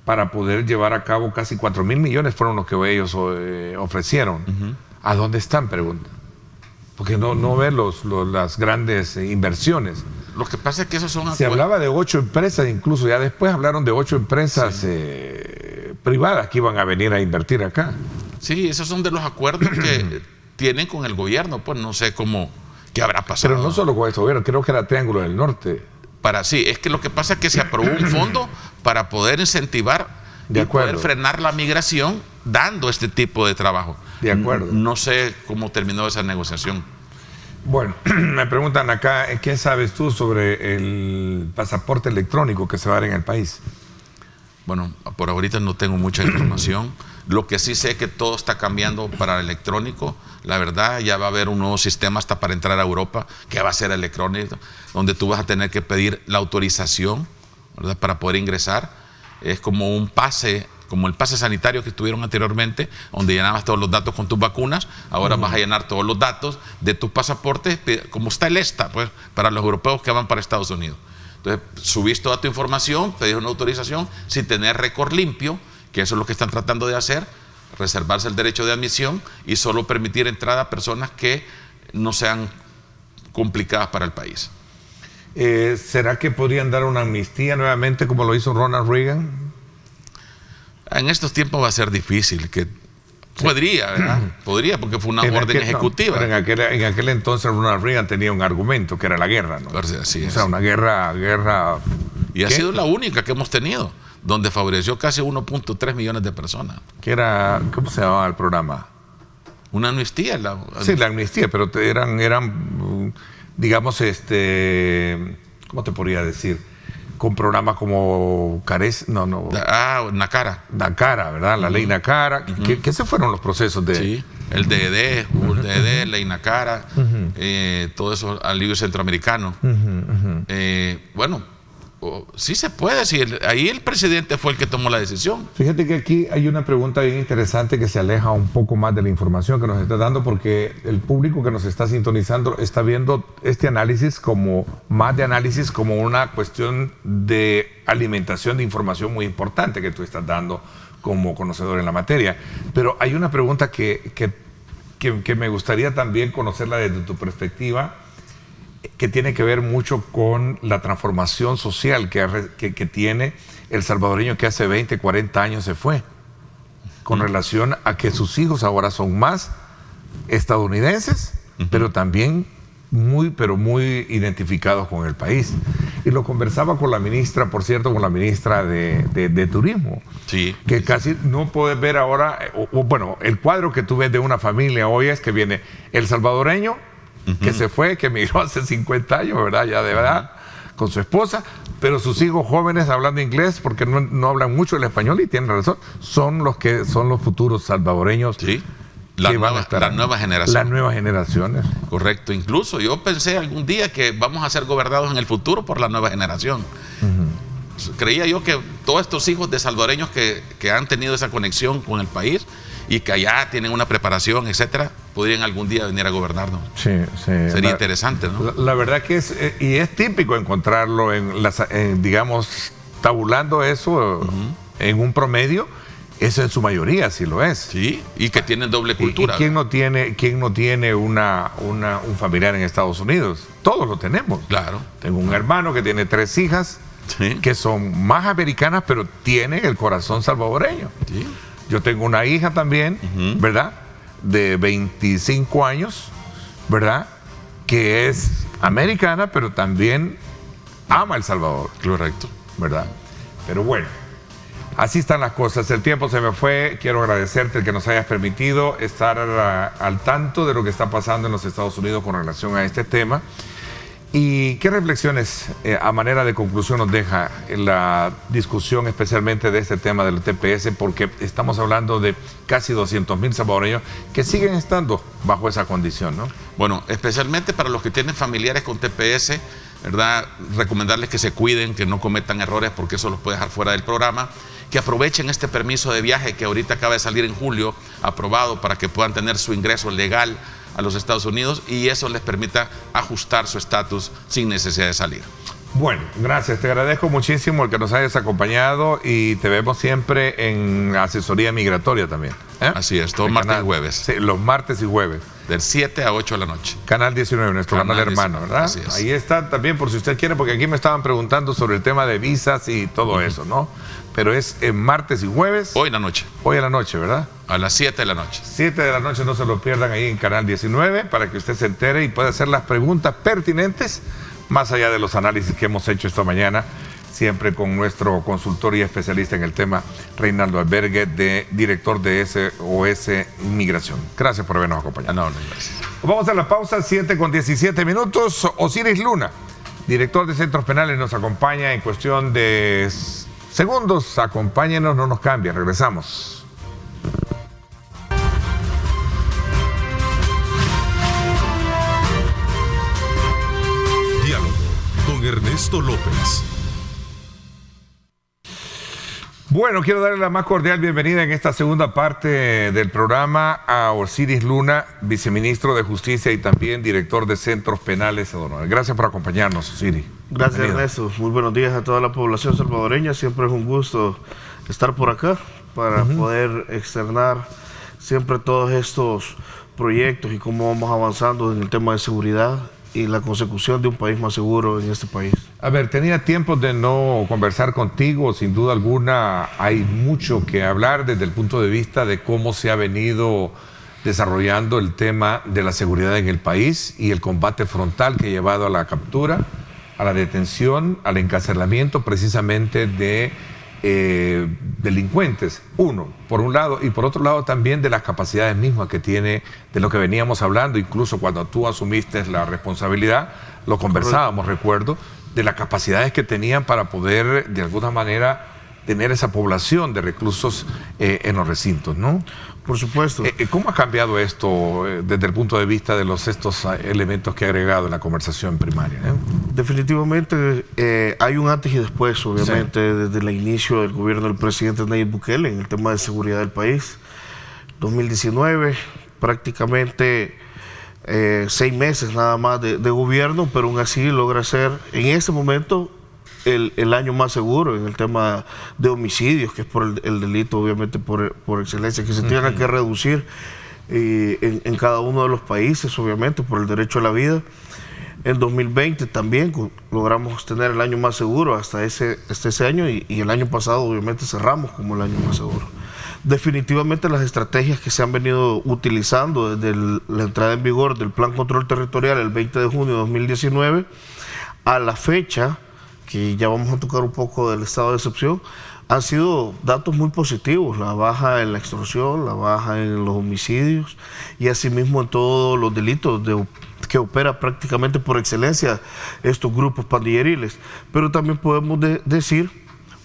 para poder llevar a cabo? Casi 4.000 millones fueron los que ellos ofrecieron. ¿A dónde están? Pregunta. Porque no ve las grandes inversiones. Lo que pasa es que esos son Se hablaba de 8 empresas, incluso ya después hablaron de 8 empresas privadas que iban a venir a invertir acá. Sí, esos son de los acuerdos que tienen con el gobierno, pues no sé qué habrá pasado. Pero no solo con este gobierno, creo que era Triángulo del Norte. Sí, es que lo que pasa es que se aprobó un fondo para poder incentivar y poder frenar la migración dando este tipo de trabajo. De acuerdo. No sé cómo terminó esa negociación. Bueno, me preguntan acá, ¿qué sabes tú sobre el pasaporte electrónico que se va a dar en el país? Bueno, por ahorita no tengo mucha información. Lo que sí sé es que todo está cambiando para el electrónico. La verdad, ya va a haber un nuevo sistema hasta para entrar a Europa, que va a ser electrónico, donde tú vas a tener que pedir la autorización, ¿verdad?, para poder ingresar. Es como un pase, como el pase sanitario que tuvieron anteriormente, donde llenabas todos los datos con tus vacunas. Ahora vas a llenar todos los datos de tus pasaportes, como está el ESTA, pues, para los europeos que van para Estados Unidos. Entonces, subís toda tu información, pedís una autorización, sin tener récord limpio, que eso es lo que están tratando de hacer, reservarse el derecho de admisión y solo permitir entrada a personas que no sean complicadas para el país. ¿Será que podrían dar una amnistía nuevamente como lo hizo Ronald Reagan? En estos tiempos va a ser difícil, podría, ¿verdad? Podría, porque fue una orden ejecutiva. No, pero en aquel entonces Ronald Reagan tenía un argumento, que era la guerra, ¿no? Así es. O sea, una guerra... Y ha sido la única que hemos tenido, donde favoreció casi 1.3 millones de personas. Que era, ¿cómo se llamaba el programa? una amnistía. Sí, la amnistía, pero eran digamos, ¿cómo te podría decir? Con programas como NACARA. NACARA, ¿verdad? La ley NACARA, que se fueron los procesos de... Sí, el DED, ley NACARA, todo eso, alivio centroamericano. Bueno, sí se puede, ahí el presidente fue el que tomó la decisión. Fíjate que aquí hay una pregunta bien interesante que se aleja un poco más de la información que nos está dando, porque el público que nos está sintonizando está viendo este análisis como una cuestión de alimentación de información muy importante que tú estás dando como conocedor en la materia. Pero hay una pregunta que me gustaría también conocerla desde tu perspectiva, que tiene que ver mucho con la transformación social que tiene el salvadoreño que hace 20, 40 años se fue, con relación a que sus hijos ahora son más estadounidenses, pero también muy identificados con el país. Y lo conversaba con la ministra, por cierto, con la ministra de Turismo, que casi no puedes ver ahora, bueno, el cuadro que tú ves de una familia hoy es que viene el salvadoreño, que se fue, que emigró hace 50 años, ¿verdad? Ya de verdad, con su esposa, pero sus hijos jóvenes hablando inglés, porque no hablan mucho el español, y tienen razón, son los futuros salvadoreños. Sí, la nueva generación. Las nuevas generaciones. Correcto, incluso yo pensé algún día que vamos a ser gobernados en el futuro por la nueva generación. Creía yo que todos estos hijos de salvadoreños que han tenido esa conexión con el país y que allá tienen una preparación, etcétera, podrían algún día venir a gobernarnos. Sí. Sería interesante, ¿no? La verdad que es típico encontrarlo digamos, tabulando eso en un promedio. Eso en su mayoría sí lo es. Sí, y que tienen doble cultura. ¿Y quién no tiene un familiar en Estados Unidos? Todos lo tenemos. Claro. Tengo un hermano que tiene 3 hijas, que son más americanas, pero tienen el corazón salvadoreño. Sí. Yo tengo una hija también, ¿verdad? De 25 años, ¿verdad? Que es americana, pero también ama El Salvador. Correcto. ¿Verdad? Pero bueno, así están las cosas. El tiempo se me fue. Quiero agradecerte el que nos hayas permitido estar al tanto de lo que está pasando en los Estados Unidos con relación a este tema. ¿Y qué reflexiones a manera de conclusión nos deja la discusión, especialmente de este tema del TPS? Porque estamos hablando de casi 200,000 salvadoreños que siguen estando bajo esa condición, ¿no? Bueno, especialmente para los que tienen familiares con TPS, ¿verdad? Recomendarles que se cuiden, que no cometan errores, porque eso los puede dejar fuera del programa. Que aprovechen este permiso de viaje que ahorita acaba de salir en julio, aprobado para que puedan tener su ingreso legal a los Estados Unidos, y eso les permita ajustar su estatus sin necesidad de salir. Bueno, gracias, te agradezco muchísimo el que nos hayas acompañado, y te vemos siempre en asesoría migratoria también. Así es, todos martes y jueves. Sí, los martes y jueves. Del 7 a 8 de la noche. Canal 19, nuestro canal hermano, ¿verdad? Así es. Ahí está también, por si usted quiere, porque aquí me estaban preguntando sobre el tema de visas y todo eso, ¿no? Pero es en martes y jueves. Hoy en la noche. Hoy en la noche, ¿verdad? A las 7 de la noche. 7 de la noche, no se lo pierdan ahí en Canal 19, para que usted se entere y pueda hacer las preguntas pertinentes, más allá de los análisis que hemos hecho esta mañana, siempre con nuestro consultor y especialista en el tema, Reinaldo Albergue, director de SOS Inmigración. Gracias por habernos acompañado. No, gracias. Vamos a la pausa, 7:17. Osiris Luna, director de Centros Penales, nos acompaña en cuestión de segundos. Acompáñenos, no nos cambien, regresamos. Diálogo con Ernesto López. Bueno, quiero darle la más cordial bienvenida en esta segunda parte del programa a Osiris Luna, viceministro de Justicia y también director de Centros Penales. Gracias por acompañarnos, Osiris. Gracias, Bienvenido. Ernesto. Muy buenos días a toda la población salvadoreña. Siempre es un gusto estar por acá para poder externar siempre todos estos proyectos y cómo vamos avanzando en el tema de seguridad y la consecución de un país más seguro en este país. A ver, tenía tiempo de no conversar contigo. Sin duda alguna hay mucho que hablar desde el punto de vista de cómo se ha venido desarrollando el tema de la seguridad en el país y el combate frontal que ha llevado a la captura, a la detención, al encarcelamiento precisamente de delincuentes, uno, por un lado, y por otro lado también de las capacidades mismas que tiene, de lo que veníamos hablando, incluso cuando tú asumiste la responsabilidad, lo conversábamos, recuerdo, de las capacidades que tenían para poder, de alguna manera, tener esa población de reclusos en los recintos, ¿no? Por supuesto. ¿Cómo ha cambiado esto desde el punto de vista de estos elementos que ha agregado en la conversación primaria? Definitivamente hay un antes y después, obviamente, desde el inicio del gobierno del presidente Nayib Bukele en el tema de seguridad del país. 2019, prácticamente 6 meses nada más de gobierno, pero aún así logra ser en ese momento el año más seguro en el tema de homicidios, que es por el delito, obviamente, por excelencia, que se tiene que reducir en cada uno de los países, obviamente, por el derecho a la vida. En 2020 también logramos tener el año más seguro hasta ese año y el año pasado, obviamente, cerramos como el año más seguro. Definitivamente las estrategias que se han venido utilizando desde la entrada en vigor del Plan Control Territorial el 20 de junio de 2019 a la fecha, que ya vamos a tocar un poco del estado de excepción, han sido datos muy positivos, la baja en la extorsión, la baja en los homicidios y asimismo en todos los delitos que opera prácticamente por excelencia estos grupos pandilleriles. Pero también podemos decir,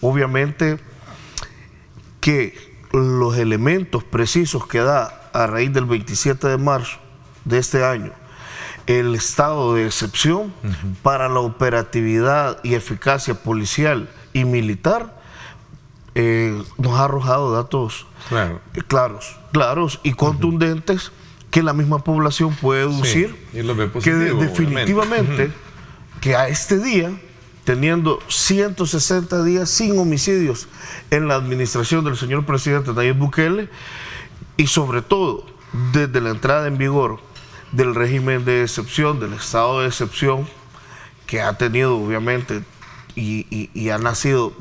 obviamente, que los elementos precisos que da a raíz del 27 de marzo de este año el estado de excepción para la operatividad y eficacia policial y militar nos ha arrojado datos claros y contundentes que la misma población puede deducir, y lo ve que positivo, definitivamente que a este día, teniendo 160 días sin homicidios en la administración del señor presidente Nayib Bukele, y sobre todo desde la entrada en vigor del régimen de excepción, del estado de excepción, que ha tenido obviamente y ha nacido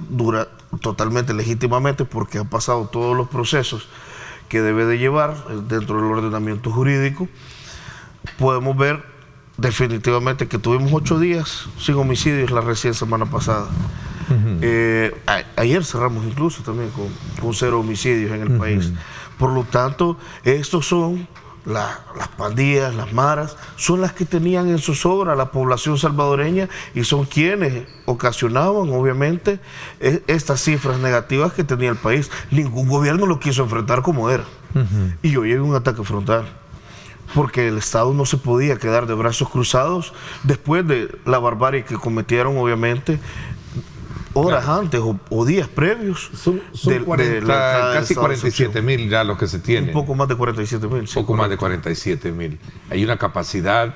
totalmente legítimamente porque ha pasado todos los procesos que debe de llevar dentro del ordenamiento jurídico, podemos ver definitivamente que tuvimos 8 días sin homicidios la recién semana pasada. Ayer cerramos incluso también con 0 homicidios en el país. Por lo tanto, estos son las pandillas, las maras, son las que tenían en zozobra a la población salvadoreña y son quienes ocasionaban, obviamente, estas cifras negativas que tenía el país. Ningún gobierno lo quiso enfrentar como era. Y hoy hay un ataque frontal, porque el Estado no se podía quedar de brazos cruzados después de la barbarie que cometieron, obviamente, horas antes o días previos. Son casi 47.000 ya los que se tienen. Un poco más de 47.000. Sí, poco más de 47.000. Hay una capacidad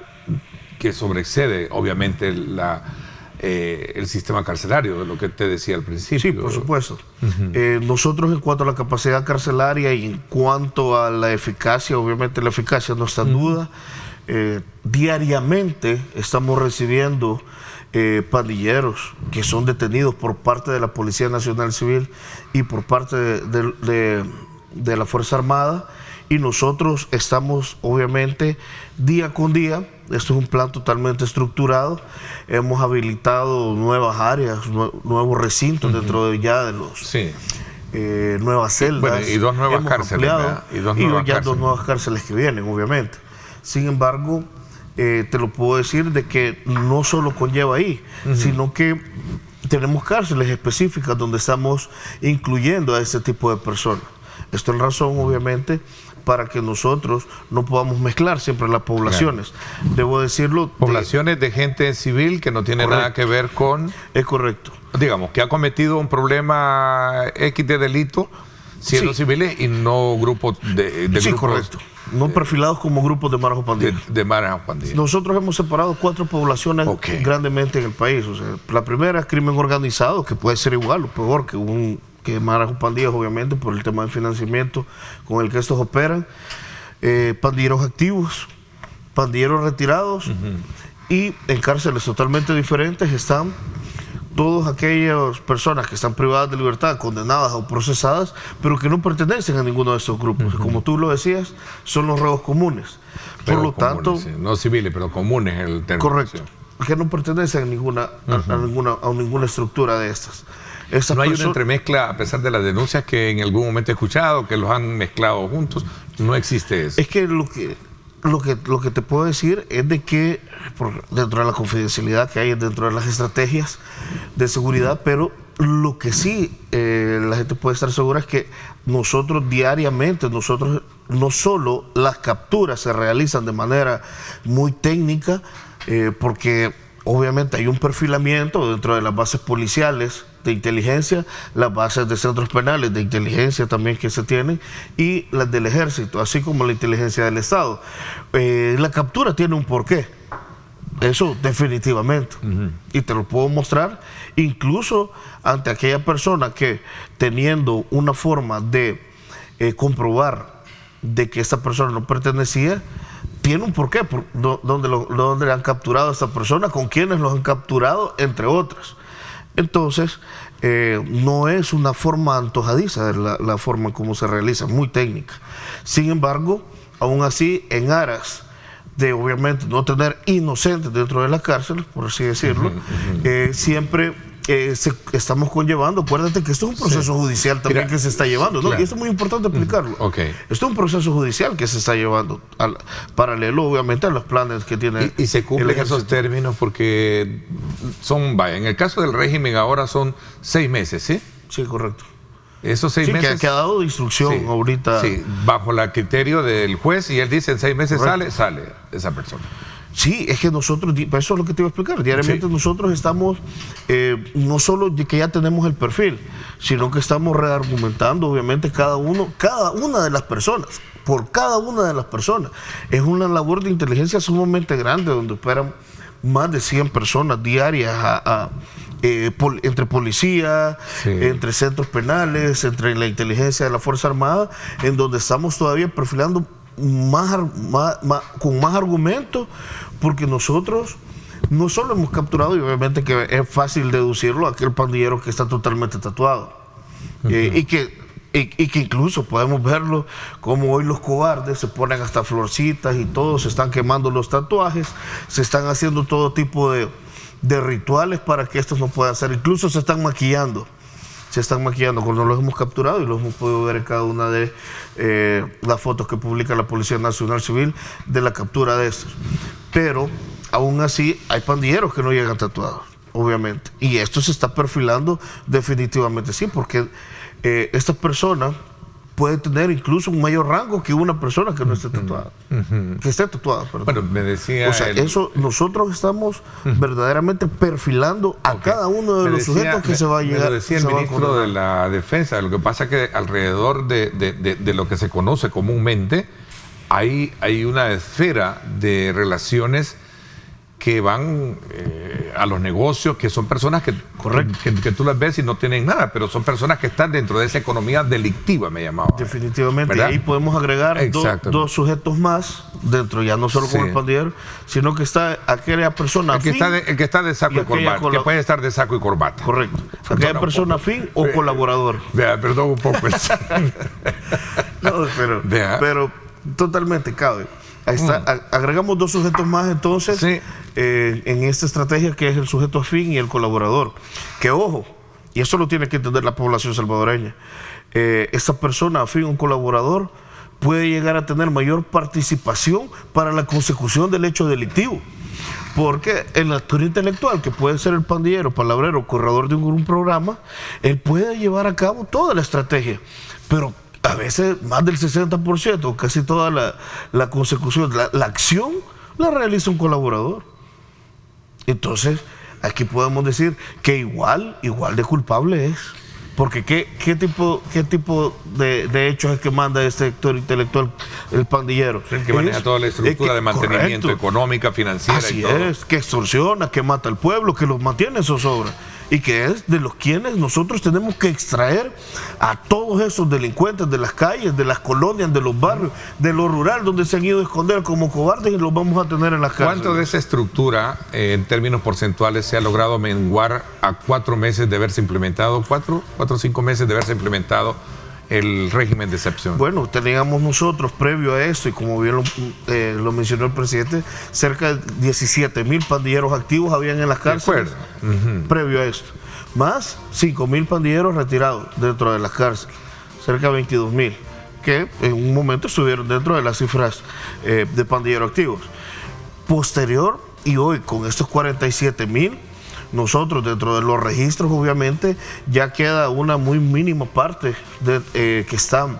que sobreexcede, obviamente, el sistema carcelario, de lo que te decía al principio. Sí, por supuesto. Nosotros, en cuanto a la capacidad carcelaria y en cuanto a la eficacia, obviamente la eficacia no está en duda. Diariamente estamos recibiendo pandilleros que son detenidos por parte de la Policía Nacional Civil y por parte de la Fuerza Armada, y nosotros estamos obviamente día con día. Esto es un plan totalmente estructurado. Hemos habilitado nuevas áreas, nuevos recintos dentro de los nuevas celdas. Bueno, y 2 nuevas cárceles. Y ya 2 nuevas cárceles que vienen, obviamente. Sin embargo, te lo puedo decir de que no solo conlleva ahí, sino que tenemos cárceles específicas donde estamos incluyendo a ese tipo de personas. Esto es razón, obviamente, para que nosotros no podamos mezclar siempre las poblaciones. Debo decirlo. Poblaciones de gente civil que no tiene nada que ver con... Es correcto. Digamos, que ha cometido un problema X de delito, siendo civiles y no grupos de sí, grupos, correcto. No perfilados como grupos de maras o pandillas. De maras o pandillas. Nosotros hemos separado 4 poblaciones grandemente en el país. O sea, la primera es crimen organizado, que puede ser igual o peor que maras o pandillas, obviamente, por el tema de financiamiento con el que estos operan. Pandilleros activos, pandilleros retirados, y en cárceles totalmente diferentes están todas aquellas personas que están privadas de libertad, condenadas o procesadas, pero que no pertenecen a ninguno de estos grupos. Como tú lo decías, son los reos comunes. Por lo tanto, no civiles, pero comunes el término. Correcto. Que no pertenecen a ninguna estructura de estas. No hay una entremezcla, a pesar de las denuncias que en algún momento he escuchado, que los han mezclado juntos, no existe eso. Es que lo que te puedo decir es de que dentro de la confidencialidad que hay dentro de las estrategias de seguridad, pero lo que sí la gente puede estar segura es que nosotros diariamente, no solo las capturas se realizan de manera muy técnica, porque obviamente hay un perfilamiento dentro de las bases policiales de inteligencia, las bases de centros penales de inteligencia también que se tienen, y las del ejército, así como la inteligencia del Estado. La captura tiene un porqué, eso definitivamente, y te lo puedo mostrar incluso ante aquella persona que, teniendo una forma de comprobar de que esta persona no pertenecía, tiene un porqué, dónde le han capturado a esta persona, con quiénes los han capturado, entre otras. Entonces, no es una forma antojadiza la forma como se realiza, muy técnica. Sin embargo, aún así, en aras de obviamente no tener inocentes dentro de la cárcel, por así decirlo, siempre estamos conllevando, acuérdate que esto es un proceso judicial también que se está llevando, ¿no? Y esto es muy importante explicarlo. Esto es un proceso judicial que se está llevando, paralelo obviamente a los planes que tiene. Y se cumplen esos términos porque son, en el caso del régimen ahora son 6 meses, ¿sí? Sí, correcto. Esos 6 meses. Que ha dado instrucción ahorita. Sí, bajo el criterio del juez, y él dice en 6 meses sale esa persona. Sí, es que nosotros, eso es lo que te iba a explicar, diariamente nosotros estamos, no solo de que ya tenemos el perfil, sino que estamos reargumentando obviamente cada una de las personas, por cada una de las personas. Es una labor de inteligencia sumamente grande, donde operan más de 100 personas diarias entre policía, entre centros penales, entre la inteligencia de la Fuerza Armada, en donde estamos todavía perfilando con más argumentos, porque nosotros no solo hemos capturado, y obviamente que es fácil deducirlo, aquel pandillero que está totalmente tatuado, y que incluso podemos verlo como hoy los cobardes se ponen hasta florcitas y todo, se están quemando los tatuajes, se están haciendo todo tipo de rituales para que estos no puedan hacer, incluso se están maquillando cuando los hemos capturado, y los hemos podido ver en cada una de las fotos que publica la Policía Nacional Civil de la captura de estos. Pero aún así hay pandilleros que no llegan tatuados, obviamente, y esto se está perfilando definitivamente, sí, porque esta persona puede tener incluso un mayor rango que una persona que no esté tatuada, que esté tatuada, perdón. Bueno, me decía... O sea, eso nosotros estamos verdaderamente perfilando a cada uno de los sujetos que se va a llegar. Me lo decía el ministro de la Defensa. Lo que pasa es que alrededor de lo que se conoce comúnmente hay una esfera de relaciones que van a los negocios, que son personas que tú las ves y no tienen nada, pero son personas que están dentro de esa economía delictiva, me llamaba. Definitivamente, ¿verdad? Y ahí podemos agregar dos sujetos más dentro, ya no solo como el pandillero, sino que está aquella persona afín. El que está de saco y corbata, que puede estar de saco y corbata. Correcto. Aquella persona afín o colaborador. Perdón un poco. No, pero totalmente cabe. Ahí está, agregamos 2 sujetos más entonces en esta estrategia, que es el sujeto afín y el colaborador. Que ojo, y eso lo tiene que entender la población salvadoreña, esta persona afín o colaborador puede llegar a tener mayor participación para la consecución del hecho delictivo. Porque el actor intelectual, que puede ser el pandillero, palabrero, corredor de un programa, él puede llevar a cabo toda la estrategia, pero a veces más del 60%, casi toda la consecución, la acción, la realiza un colaborador. Entonces, aquí podemos decir que igual de culpable es. Porque ¿qué tipo de hechos es que manda este sector intelectual, el pandillero? El que maneja toda la estructura de mantenimiento económica, financiera. Así y todo. es, que extorsiona, que mata al pueblo, que los mantiene en zozobra. Y que es de los quienes nosotros tenemos que extraer a todos esos delincuentes de las calles, de las colonias, de los barrios, de lo rural, donde se han ido a esconder como cobardes, y los vamos a tener en las cárceles. ¿Cuánto de esa estructura, en términos porcentuales, se ha logrado menguar a 4 meses de haberse implementado, 4 o 5 meses de haberse implementado el régimen de excepción? Bueno, teníamos nosotros, previo a esto, y como bien lo mencionó el presidente, cerca de 17,000 pandilleros activos habían en las cárceles previo a esto. más 5.000 pandilleros retirados dentro de las cárceles, cerca de 22.000, que en un momento estuvieron dentro de las cifras de pandilleros activos. Posterior, y hoy con estos 47.000, nosotros dentro de los registros obviamente ya queda una muy mínima parte que están,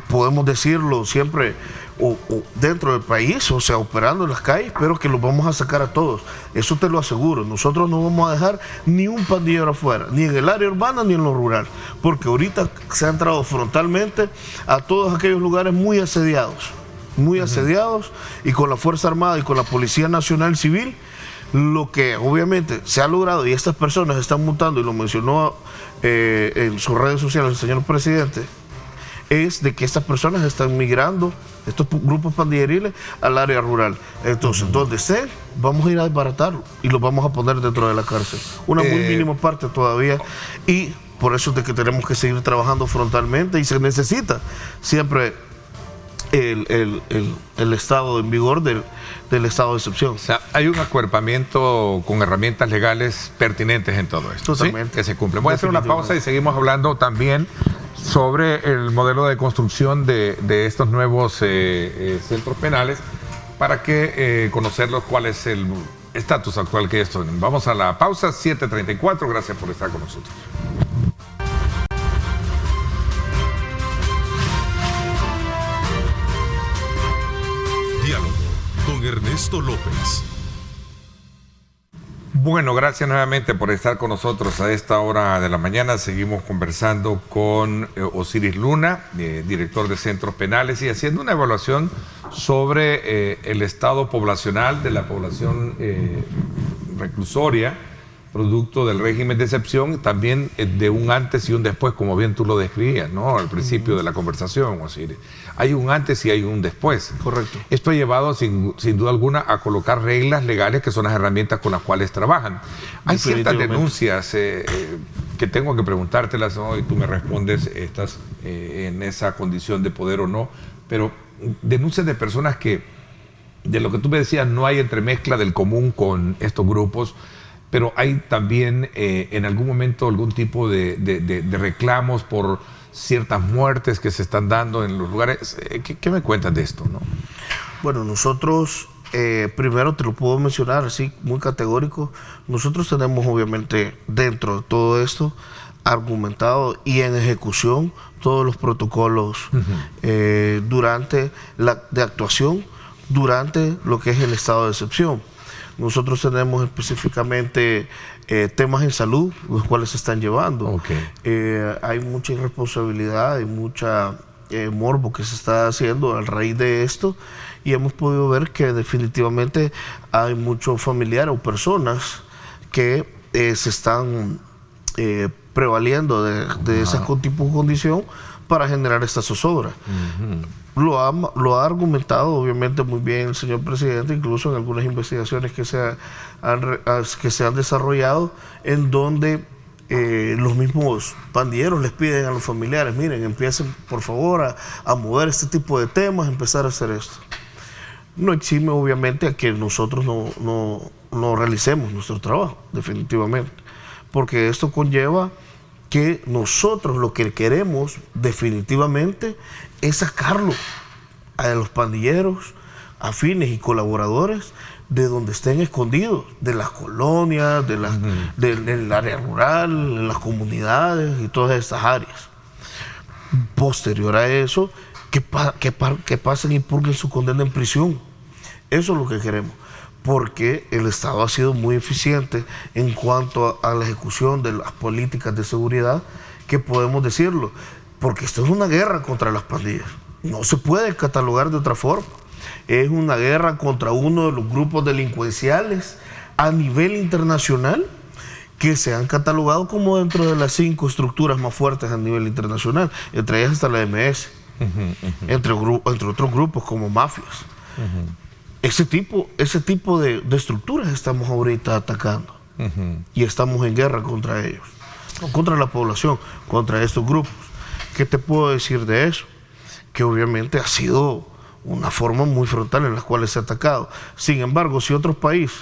podemos decirlo siempre, o dentro del país, o sea, operando en las calles, pero que los vamos a sacar a todos. Eso te lo aseguro. Nosotros no vamos a dejar ni un pandillero afuera, ni en el área urbana ni en lo rural, porque ahorita se ha entrado frontalmente a todos aquellos lugares muy asediados, y con la Fuerza Armada y con la Policía Nacional Civil, lo que obviamente se ha logrado, y estas personas están mutando, y lo mencionó en sus redes sociales el señor presidente, es de que estas personas están migrando, estos grupos pandilleriles, al área rural. Entonces, donde estén, vamos a ir a desbaratarlo y los vamos a poner dentro de la cárcel. Una muy mínima parte todavía, y por eso es de que tenemos que seguir trabajando frontalmente, y se necesita siempre el estado en vigor del estado de excepción. O sea, hay un acuerpamiento con herramientas legales pertinentes en todo esto. Totalmente. ¿Sí? Que se cumple. Voy a hacer una pausa y seguimos hablando también sobre el modelo de construcción de estos nuevos centros penales, para que conocerlos cuál es el estatus actual que estos. Vamos a la pausa, 7:34. Gracias por estar con nosotros. Diálogo con Ernesto López. Bueno, gracias nuevamente por estar con nosotros a esta hora de la mañana. Seguimos conversando con Osiris Luna, director de Centros Penales, y haciendo una evaluación sobre el estado poblacional de la población reclusoria, producto del régimen de excepción, también de un antes y un después, como bien tú lo describías, ¿no? Al principio de la conversación, Osiris. Hay un antes y hay un después. Correcto. Esto ha llevado, sin duda alguna, a colocar reglas legales que son las herramientas con las cuales trabajan. Hay ciertas denuncias que tengo que preguntártelas, ¿no? Y tú me respondes, estás en esa condición de poder o no, pero denuncias de personas que, de lo que tú me decías, no hay entremezcla del común con estos grupos, pero hay también en algún momento algún tipo de reclamos por ciertas muertes que se están dando en los lugares. ¿Qué me cuentas de esto, no? Bueno, nosotros, primero te lo puedo mencionar así, muy categórico. Nosotros tenemos obviamente dentro de todo esto argumentado y en ejecución todos los protocolos durante de actuación durante lo que es el estado de excepción. Nosotros tenemos específicamente temas en salud, los cuales se están llevando. Okay. Hay mucha irresponsabilidad y mucha morbo que se está haciendo a raíz de esto, y hemos podido ver que definitivamente hay muchos familiares o personas que se están prevaliendo de ese tipo de condición para generar esta zozobra. Lo ha argumentado obviamente muy bien el señor presidente, incluso en algunas investigaciones que se han desarrollado, en donde los mismos pandilleros les piden a los familiares, miren, empiecen por favor a mover este tipo de temas, empezar a hacer esto. No exime obviamente a que nosotros no realicemos nuestro trabajo, definitivamente, porque esto conlleva que nosotros lo que queremos definitivamente es sacarlo a los pandilleros afines y colaboradores de donde estén escondidos, de las colonias, del área rural, en las comunidades y todas estas áreas. Posterior a eso, que pasen y purguen su condena en prisión. Eso es lo que queremos, porque el Estado ha sido muy eficiente en cuanto a la ejecución de las políticas de seguridad, que podemos decirlo, porque esto es una guerra contra las pandillas. No se puede catalogar de otra forma. Es una guerra contra uno de los grupos delincuenciales a nivel internacional que se han catalogado como dentro de las 5 estructuras más fuertes a nivel internacional. Entre ellas está la MS, entre otros grupos como mafias. Ese tipo de estructuras estamos ahorita atacando y estamos en guerra contra ellos, contra la población, contra estos grupos. ¿Qué te puedo decir de eso? Que obviamente ha sido una forma muy frontal en la cual se ha atacado. Sin embargo, si otros países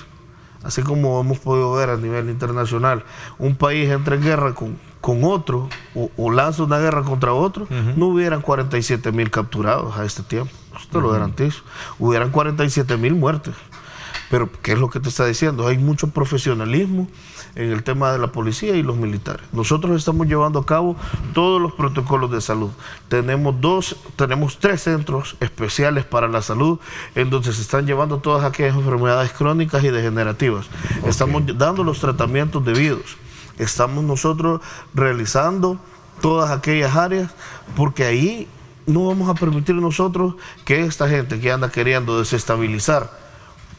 así como hemos podido ver a nivel internacional, un país entra en guerra con otro o lanza una guerra contra otro, no hubieran 47,000 capturados a este tiempo, eso te lo garantizo, hubieran 47,000 muertes. Pero, ¿qué es lo que te está diciendo? Hay mucho profesionalismo en el tema de la policía y los militares. Nosotros estamos llevando a cabo todos los protocolos de salud. Tenemos 3 centros especiales para la salud en donde se están llevando todas aquellas enfermedades crónicas y degenerativas. Okay. Estamos dando los tratamientos debidos. Estamos nosotros realizando todas aquellas áreas porque ahí no vamos a permitir nosotros que esta gente que anda queriendo desestabilizar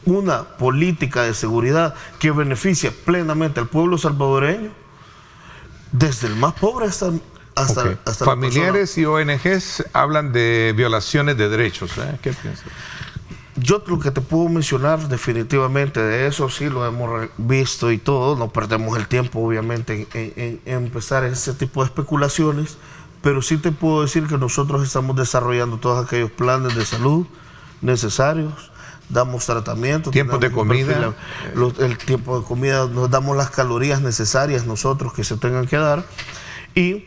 una política de seguridad que beneficia plenamente al pueblo salvadoreño, desde el más pobre hasta familiares y ONGs hablan de violaciones de derechos. ¿Qué piensas? Yo lo que te puedo mencionar definitivamente de eso, sí lo hemos visto y todo, no perdemos el tiempo obviamente en empezar ese tipo de especulaciones, pero sí te puedo decir que nosotros estamos desarrollando todos aquellos planes de salud necesarios. Damos tratamiento, tiempos de comida, el tiempo de comida, nos damos las calorías necesarias nosotros que se tengan que dar y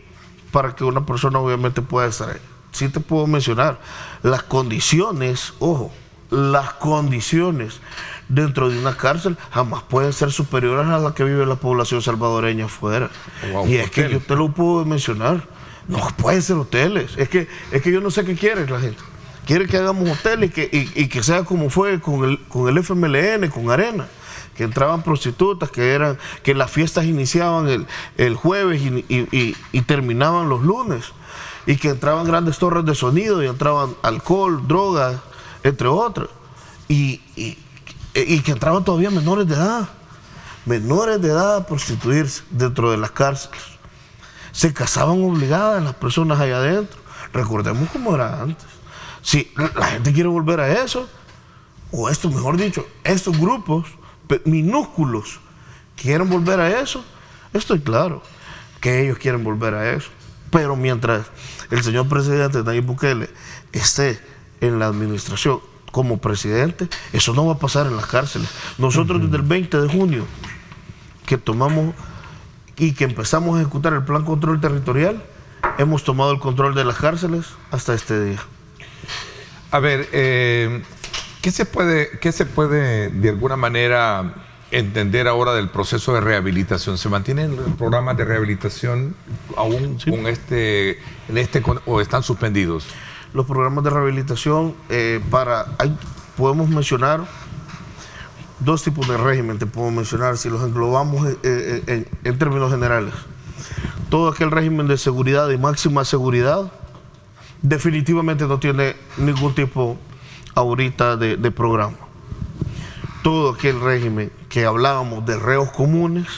para que una persona obviamente pueda estar ahí. Sí te puedo mencionar las condiciones, ojo, las condiciones dentro de una cárcel jamás pueden ser superiores a las que vive la población salvadoreña afuera. Wow, y es que yo te lo puedo mencionar, no pueden ser hoteles, es que yo no sé qué quiere la gente. Quiere que hagamos hoteles y que sea como fue con el FMLN, con Arena, que entraban prostitutas, que las fiestas iniciaban el jueves y terminaban los lunes, y que entraban grandes torres de sonido y entraban alcohol, drogas, entre otras, y que entraban todavía menores de edad a prostituirse dentro de las cárceles. Se casaban obligadas las personas allá adentro. Recordemos cómo era antes. Si la gente quiere volver a eso, o esto, mejor dicho, estos grupos minúsculos quieren volver a eso, estoy claro que ellos quieren volver a eso. Pero mientras el señor presidente Nayib Bukele esté en la administración como presidente, eso no va a pasar en las cárceles. Nosotros desde el 20 de junio que tomamos y que empezamos a ejecutar el plan control territorial, hemos tomado el control de las cárceles hasta este día. A ver, ¿qué se puede de alguna manera entender ahora del proceso de rehabilitación? ¿Se mantienen los programas de rehabilitación aún sí, o están suspendidos? Los programas de rehabilitación, podemos mencionar 2 tipos de régimen, te puedo mencionar, si los englobamos en términos generales. Todo aquel régimen de seguridad y máxima seguridad, definitivamente no tiene ningún tipo ahorita de programa. Todo aquel régimen que hablábamos de reos comunes,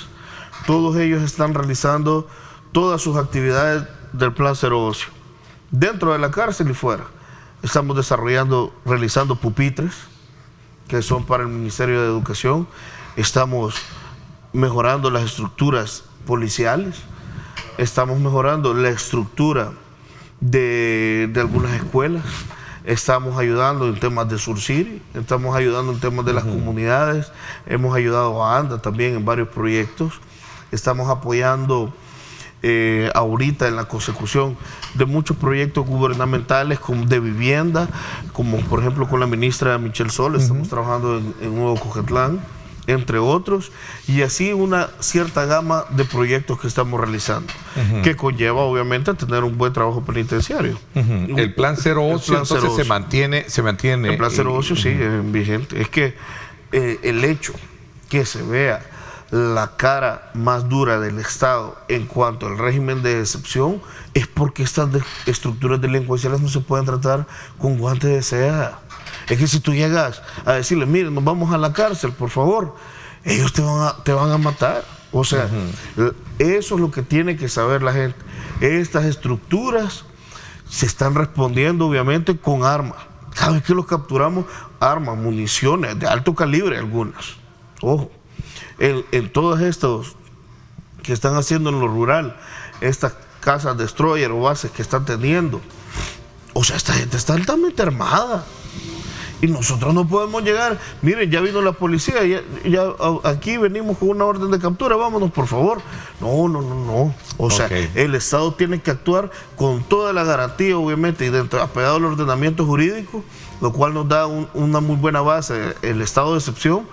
todos ellos están realizando todas sus actividades del plan Cero Ocio, dentro de la cárcel y fuera. Estamos realizando pupitres, que son para el Ministerio de Educación. Estamos mejorando las estructuras policiales, estamos mejorando la estructura de algunas escuelas, estamos ayudando en temas de Surciri, estamos ayudando en temas de las comunidades, hemos ayudado a ANDA también en varios proyectos, estamos apoyando ahorita en la consecución de muchos proyectos gubernamentales de vivienda, como por ejemplo con la ministra Michelle Sol, estamos trabajando en Nuevo Cojetlán, entre otros, y así una cierta gama de proyectos que estamos realizando, que conlleva obviamente a tener un buen trabajo penitenciario. El plan Cero Ocio entonces se mantiene. El plan Cero Ocio sí, es vigente. Es que el hecho que se vea la cara más dura del Estado en cuanto al régimen de excepción es porque estas estructuras delincuenciales no se pueden tratar con guantes de seda. Es que si tú llegas a decirles, miren, nos vamos a la cárcel, por favor, ellos te van a matar. O sea, eso es lo que tiene que saber la gente. Estas estructuras se están respondiendo, obviamente, con armas. Cada vez que los capturamos, armas, municiones de alto calibre, algunas. Ojo, en todos estos que están haciendo en lo rural, estas casas destroyer o bases que están teniendo, o sea, esta gente está altamente armada. Y nosotros no podemos llegar, miren, ya vino la policía, ya aquí venimos con una orden de captura, vámonos por favor. No. O sea, el Estado tiene que actuar con toda la garantía, obviamente, y apegado al ordenamiento jurídico, lo cual nos da una muy buena base, el estado de excepción,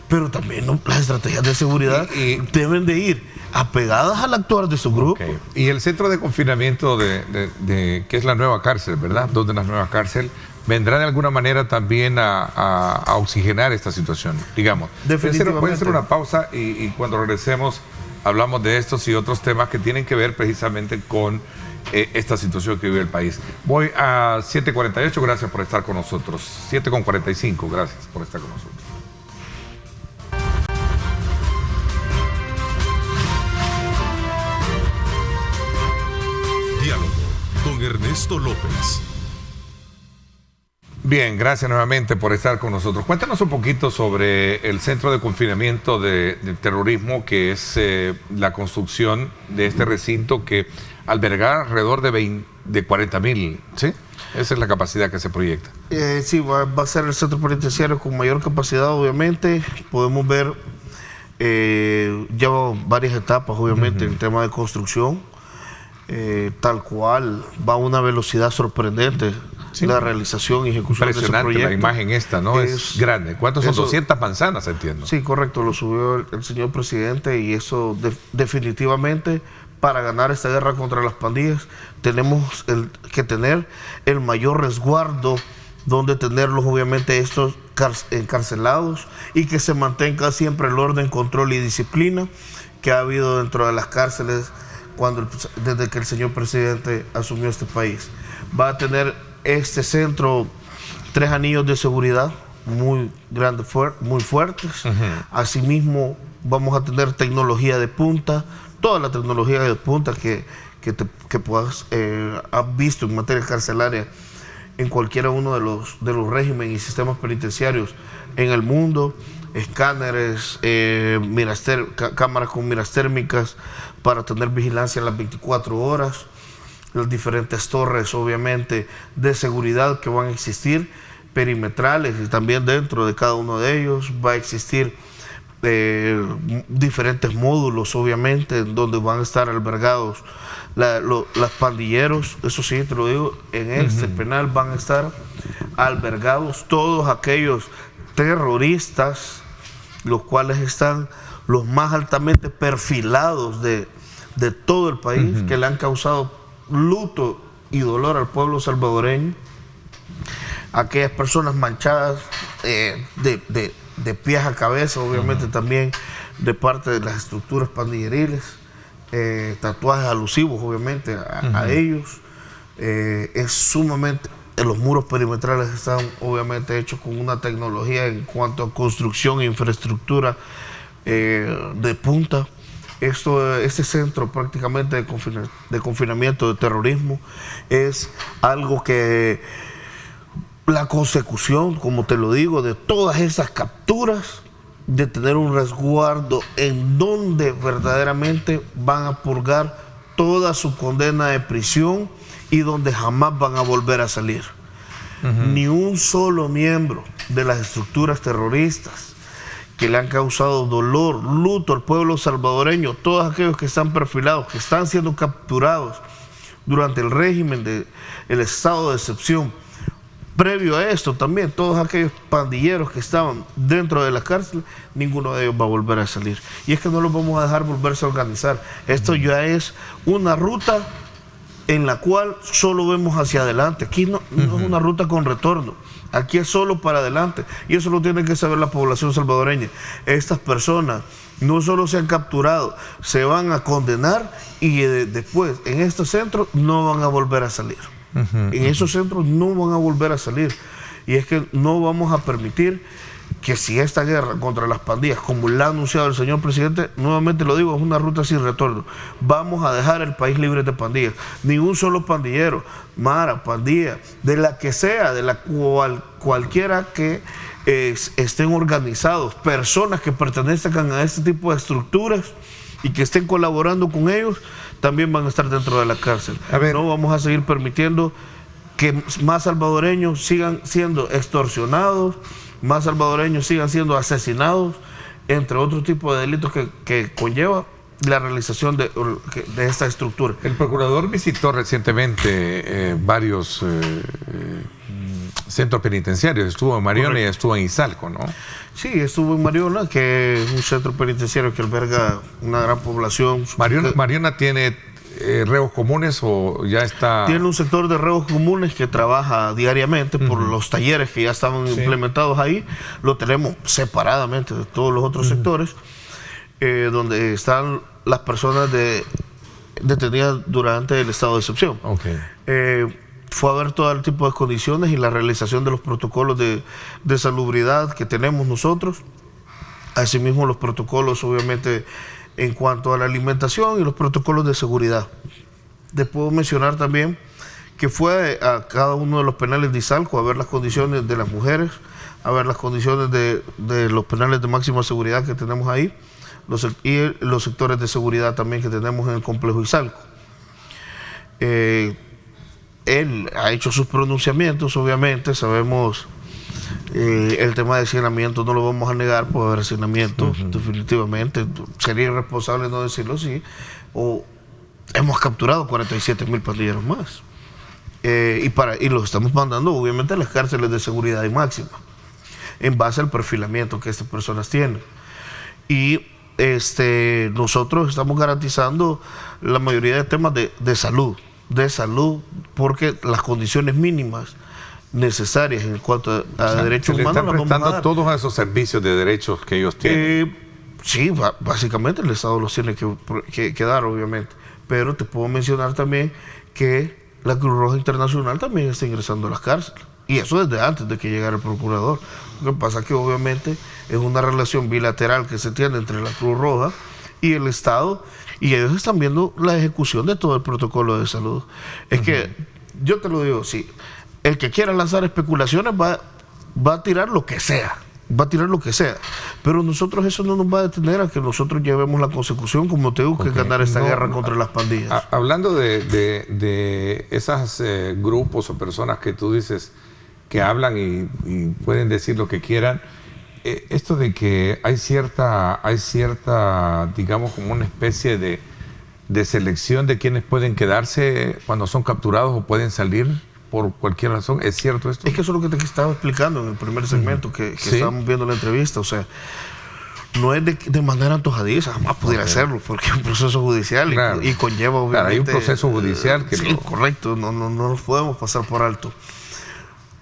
pero también las estrategias de seguridad deben de ir apegadas al actuar de su grupo. Y el centro de confinamiento que es la nueva cárcel, ¿verdad? Donde la nueva cárcel vendrá de alguna manera también a oxigenar esta situación, digamos. Definitivamente. Voy a hacer una pausa y cuando regresemos hablamos de estos y otros temas que tienen que ver precisamente con esta situación que vive el país. Voy a 7:48, gracias por estar con nosotros. 7:45, gracias por estar con nosotros. Diálogo con Ernesto López. Bien, gracias nuevamente por estar con nosotros. Cuéntanos un poquito sobre el centro de confinamiento de terrorismo, que es la construcción de este recinto que albergará alrededor de 40,000, ¿sí? Esa es la capacidad que se proyecta. Sí, va a ser el centro penitenciario con mayor capacidad, obviamente. Podemos ver ya varias etapas, obviamente, en el tema de construcción. Tal cual, va a una velocidad sorprendente. Sí. La realización y ejecución de ese proyecto. Impresionante la imagen esta, ¿no? Es grande. ¿Cuántos son? 200 manzanas, entiendo. Sí, correcto, lo subió el señor presidente y eso definitivamente, para ganar esta guerra contra las pandillas, tenemos que tener el mayor resguardo, donde tenerlos obviamente estos encarcelados y que se mantenga siempre el orden, control y disciplina que ha habido dentro de las cárceles desde que el señor presidente asumió este país. Va a tener este centro 3 anillos de seguridad muy grandes, muy fuertes. Asimismo, vamos a tener tecnología de punta, toda la tecnología de punta que puedas has visto en materia carcelaria en cualquiera uno de los regímenes y sistemas penitenciarios en el mundo. Escáneres, cámaras con miras térmicas para tener vigilancia las 24 horas. Las diferentes torres, obviamente, de seguridad que van a existir, perimetrales, y también dentro de cada uno de ellos va a existir diferentes módulos, obviamente, donde van a estar albergados los pandilleros. Eso sí, te lo digo, en este penal van a estar albergados todos aquellos terroristas, los cuales están los más altamente perfilados de todo el país, que le han causado luto y dolor al pueblo salvadoreño, aquellas personas manchadas de pies a cabeza, obviamente también de parte de las estructuras pandilleriles, tatuajes alusivos obviamente a ellos. Es sumamente, los muros perimetrales están obviamente hechos con una tecnología en cuanto a construcción e infraestructura de punta. Este centro prácticamente de confinamiento de terrorismo es algo que la consecución, como te lo digo, de todas esas capturas, de tener un resguardo en donde verdaderamente van a purgar toda su condena de prisión y donde jamás van a volver a salir. Ni un solo miembro de las estructuras terroristas que le han causado dolor, luto al pueblo salvadoreño, todos aquellos que están perfilados, que están siendo capturados durante el régimen del estado de excepción. Previo a esto también, todos aquellos pandilleros que estaban dentro de la cárcel, ninguno de ellos va a volver a salir. Y es que no los vamos a dejar volverse a organizar. Esto ya es una ruta en la cual solo vemos hacia adelante. Aquí no es una ruta con retorno. Aquí es solo para adelante. Y eso lo tiene que saber la población salvadoreña. Estas personas no solo se han capturado, se van a condenar y después en estos centros no van a volver a salir. En esos centros no van a volver a salir. Y es que no vamos a permitir que si esta guerra contra las pandillas, como la ha anunciado el señor presidente, nuevamente lo digo, es una ruta sin retorno. Vamos a dejar el país libre de pandillas. Ni un solo pandillero, mara, pandilla, de la que sea, de la cualquiera que estén organizados, personas que pertenezcan a este tipo de estructuras y que estén colaborando con ellos, también van a estar dentro de la cárcel. No vamos a seguir permitiendo que más salvadoreños sigan siendo extorsionados, más salvadoreños sigan siendo asesinados, entre otros tipos de delitos que conlleva la realización de esta estructura. El procurador visitó recientemente varios centros penitenciarios. Estuvo en Mariona. Correcto. Y estuvo en Izalco, ¿no? Sí, estuvo en Mariona, que es un centro penitenciario que alberga una gran población. ¿Mariona tiene reos comunes o ya está...? Tiene un sector de reos comunes que trabaja diariamente por los talleres que ya estaban implementados ahí. Lo tenemos separadamente de todos los otros sectores, donde están las personas detenidas durante el estado de excepción. Okay. Fue a ver todo el tipo de condiciones y la realización de los protocolos de salubridad que tenemos nosotros. Asimismo, los protocolos, obviamente, en cuanto a la alimentación y los protocolos de seguridad. Les puedo mencionar también que fue a cada uno de los penales de Izalco a ver las condiciones de las mujeres, a ver las condiciones de los penales de máxima seguridad que tenemos ahí, y los sectores de seguridad también que tenemos en el complejo Izalco. Él ha hecho sus pronunciamientos, obviamente, sabemos el tema de hacinamiento, no lo vamos a negar, puede haber hacinamiento, definitivamente, sería irresponsable no decirlo así, o hemos capturado 47,000 pandilleros más, y los estamos mandando obviamente a las cárceles de seguridad y máxima, en base al perfilamiento que estas personas tienen, y nosotros estamos garantizando la mayoría de temas de salud, porque las condiciones mínimas necesarias en cuanto a derechos humanos ¿le están prestando todos esos servicios de derechos que ellos tienen? Sí, básicamente el Estado los tiene que dar, obviamente, pero te puedo mencionar también que la Cruz Roja Internacional también está ingresando a las cárceles, y eso desde antes de que llegara el procurador. Lo que pasa es que obviamente es una relación bilateral que se tiene entre la Cruz Roja y el Estado, y ellos están viendo la ejecución de todo el protocolo de salud. Es que, yo te lo digo, sí, el que quiera lanzar especulaciones va a tirar lo que sea, pero nosotros eso no nos va a detener a que nosotros llevemos la consecución, como te digo, que ganar esta guerra contra las pandillas. Hablando de esos grupos o personas que tú dices que hablan y pueden decir lo que quieran, esto de que hay cierta, digamos, como una especie de selección de quienes pueden quedarse cuando son capturados o pueden salir por cualquier razón, ¿es cierto esto? Es que eso es lo que te estaba explicando en el primer segmento que estábamos viendo la entrevista, o sea, no es de manera antojadiza, jamás pudiera hacerlo, porque es un proceso judicial, claro, y conlleva obviamente... Claro, hay un proceso judicial que sí, correcto, no nos podemos pasar por alto.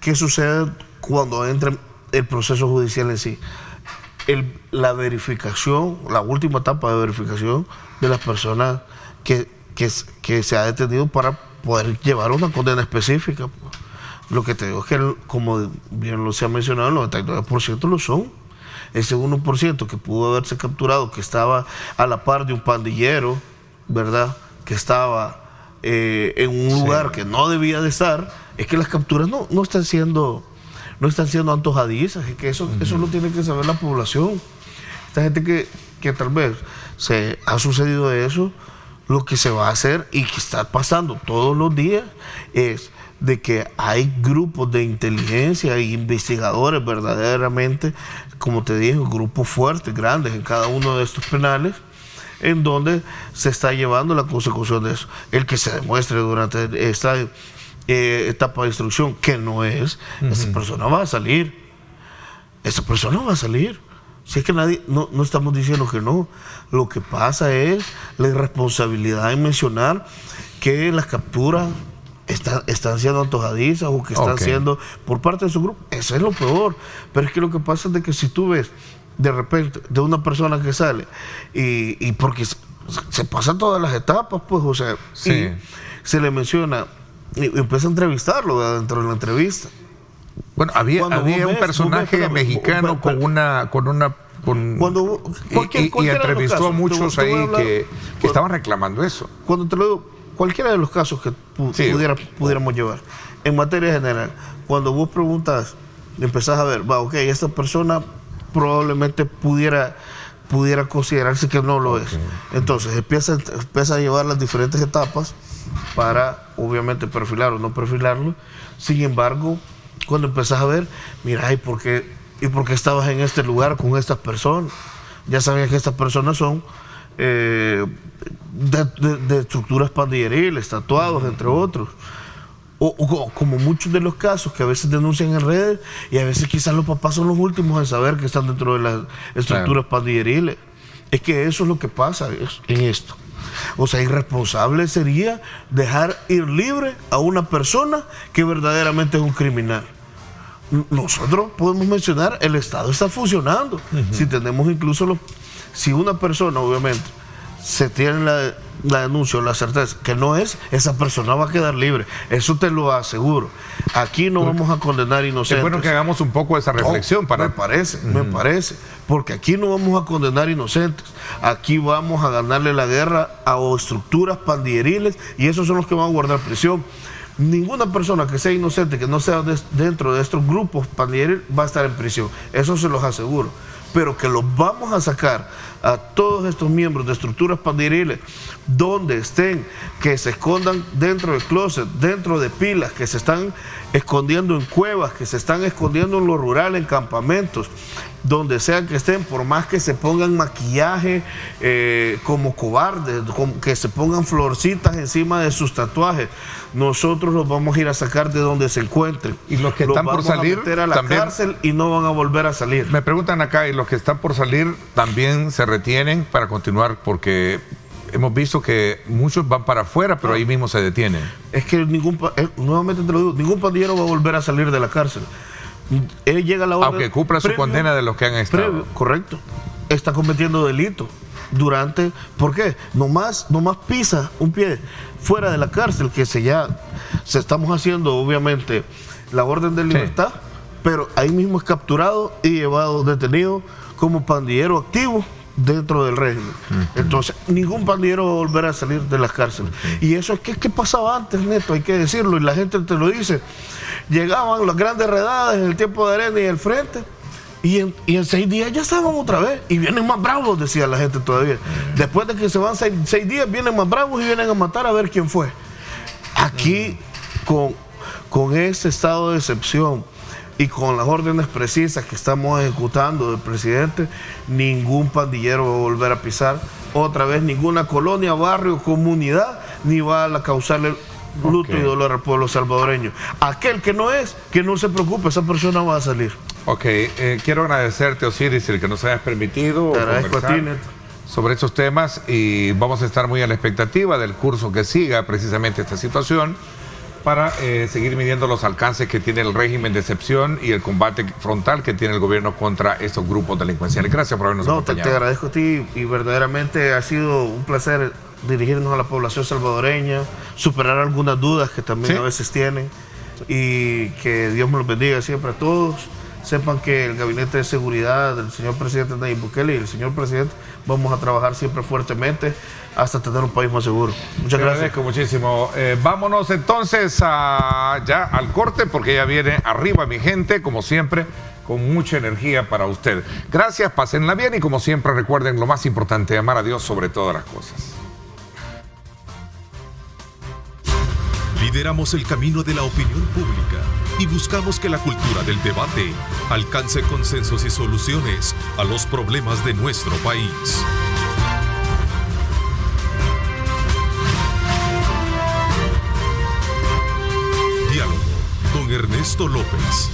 ¿Qué sucede cuando entra el proceso judicial en sí? La verificación, la última etapa de verificación de las personas que se ha detenido para poder llevar una condena específica. Lo que te digo es que, como bien lo se ha mencionado, el 99% lo son. Ese 1% que pudo haberse capturado, que estaba a la par de un pandillero, ¿verdad?, que estaba en un lugar que no debía de estar, es que las capturas no están siendo antojadizas, es que eso lo tiene que saber la población. Esta gente que tal vez se ha sucedido eso, lo que se va a hacer y que está pasando todos los días es de que hay grupos de inteligencia e investigadores verdaderamente, como te dije, grupos fuertes, grandes en cada uno de estos penales, en donde se está llevando la consecución de eso. El que se demuestre durante esta etapa de instrucción que no es, esa persona va a salir. Si es que no estamos diciendo que no. Lo que pasa es la irresponsabilidad en mencionar que las capturas están siendo antojadizas o que están siendo por parte de su grupo. Eso es lo peor. Pero es que lo que pasa es de que si tú ves de repente de una persona que sale y porque se pasan todas las etapas, pues, o sea, y se le menciona y empieza a entrevistarlo dentro de la entrevista. Bueno, había un personaje mexicano y entrevistó a muchos ahí que estaban reclamando eso. Cuando te lo digo, cualquiera de los casos que pudiéramos llevar, en materia general, cuando vos preguntas, empezás a ver, esta persona probablemente pudiera considerarse que no lo es. Entonces empieza a llevar las diferentes etapas para obviamente perfilar o no perfilarlo. Sin embargo, cuando empezás a ver, mira, ¿y por qué estabas en este lugar con estas personas? Ya sabías que estas personas son de estructuras pandilleriles, tatuados, entre otros. O como muchos de los casos que a veces denuncian en redes, y a veces quizás los papás son los últimos en saber que están dentro de las estructuras pandilleriles. Es que eso es lo que pasa en esto. O sea, irresponsable sería dejar ir libre a una persona que verdaderamente es un criminal. Nosotros podemos mencionar, el Estado está funcionando. Si tenemos incluso si una persona, obviamente, se tiene la denuncia o la certeza que no es, esa persona va a quedar libre. Eso te lo aseguro. Aquí no vamos a condenar inocentes. Es bueno que hagamos un poco esa reflexión. Me parece. Porque aquí no vamos a condenar inocentes. Aquí vamos a ganarle la guerra a estructuras pandilleriles, y esos son los que van a guardar prisión. Ninguna persona que sea inocente, que no sea dentro de estos grupos pandilleriles, va a estar en prisión. Eso se los aseguro. Pero que los vamos a sacar a todos estos miembros de estructuras pandilleriles, donde estén, que se escondan dentro del closet, dentro de pilas, que se están escondiendo en cuevas, que se están escondiendo en lo rural, en campamentos, donde sea que estén, por más que se pongan maquillaje como cobardes, que se pongan florcitas encima de sus tatuajes, nosotros los vamos a ir a sacar de donde se encuentren. Y los que están por salir a meter a la cárcel y no van a volver a salir. Me preguntan acá, y los que están por salir también se retienen para continuar, porque hemos visto que muchos van para afuera, pero ahí mismo se detienen. Es que nuevamente te lo digo, ningún pandillero va a volver a salir de la cárcel. Él llega a la orden, aunque cumpla su condena de los que han estado. Correcto. Está cometiendo delito durante. ¿Por qué? Nomás pisa un pie fuera de la cárcel, que se estamos haciendo obviamente la orden de libertad, pero ahí mismo es capturado y llevado detenido como pandillero activo dentro del régimen. Entonces, ningún pandillero va a volver a salir de las cárceles. Y eso es que pasaba antes, Neto, hay que decirlo, y la gente te lo dice. Llegaban las grandes redadas en el tiempo de Arena y el Frente, y en 6 días ya estaban otra vez, y vienen más bravos, decía la gente todavía. Después de que se van 6 días, vienen más bravos y vienen a matar a ver quién fue. Aquí, con ese estado de excepción y con las órdenes precisas que estamos ejecutando del presidente, ningún pandillero va a volver a pisar otra vez ninguna colonia, barrio, comunidad, ni va a causarle luto y dolor al pueblo salvadoreño. Aquel que no es, que no se preocupe, esa persona va a salir. Quiero agradecerte, Osiris, el que nos hayas permitido conversar sobre estos temas, y vamos a estar muy a la expectativa del curso que siga precisamente esta situación, para seguir midiendo los alcances que tiene el régimen de excepción y el combate frontal que tiene el gobierno contra estos grupos delincuenciales. Gracias por habernos acompañado. Te agradezco a ti, y verdaderamente ha sido un placer dirigirnos a la población salvadoreña, superar algunas dudas que también a veces tienen, y que Dios me los bendiga siempre a todos. Sepan que el Gabinete de Seguridad del señor presidente Nayib Bukele y el señor presidente vamos a trabajar siempre fuertemente hasta tener un país más seguro. Muchas gracias. Agradezco muchísimo. Vámonos entonces ya al corte, porque ya viene arriba mi gente, como siempre, con mucha energía para usted. Gracias, pásenla bien, y como siempre recuerden lo más importante, amar a Dios sobre todas las cosas. Lideramos el camino de la opinión pública y buscamos que la cultura del debate alcance consensos y soluciones a los problemas de nuestro país. Diálogo con Ernesto López.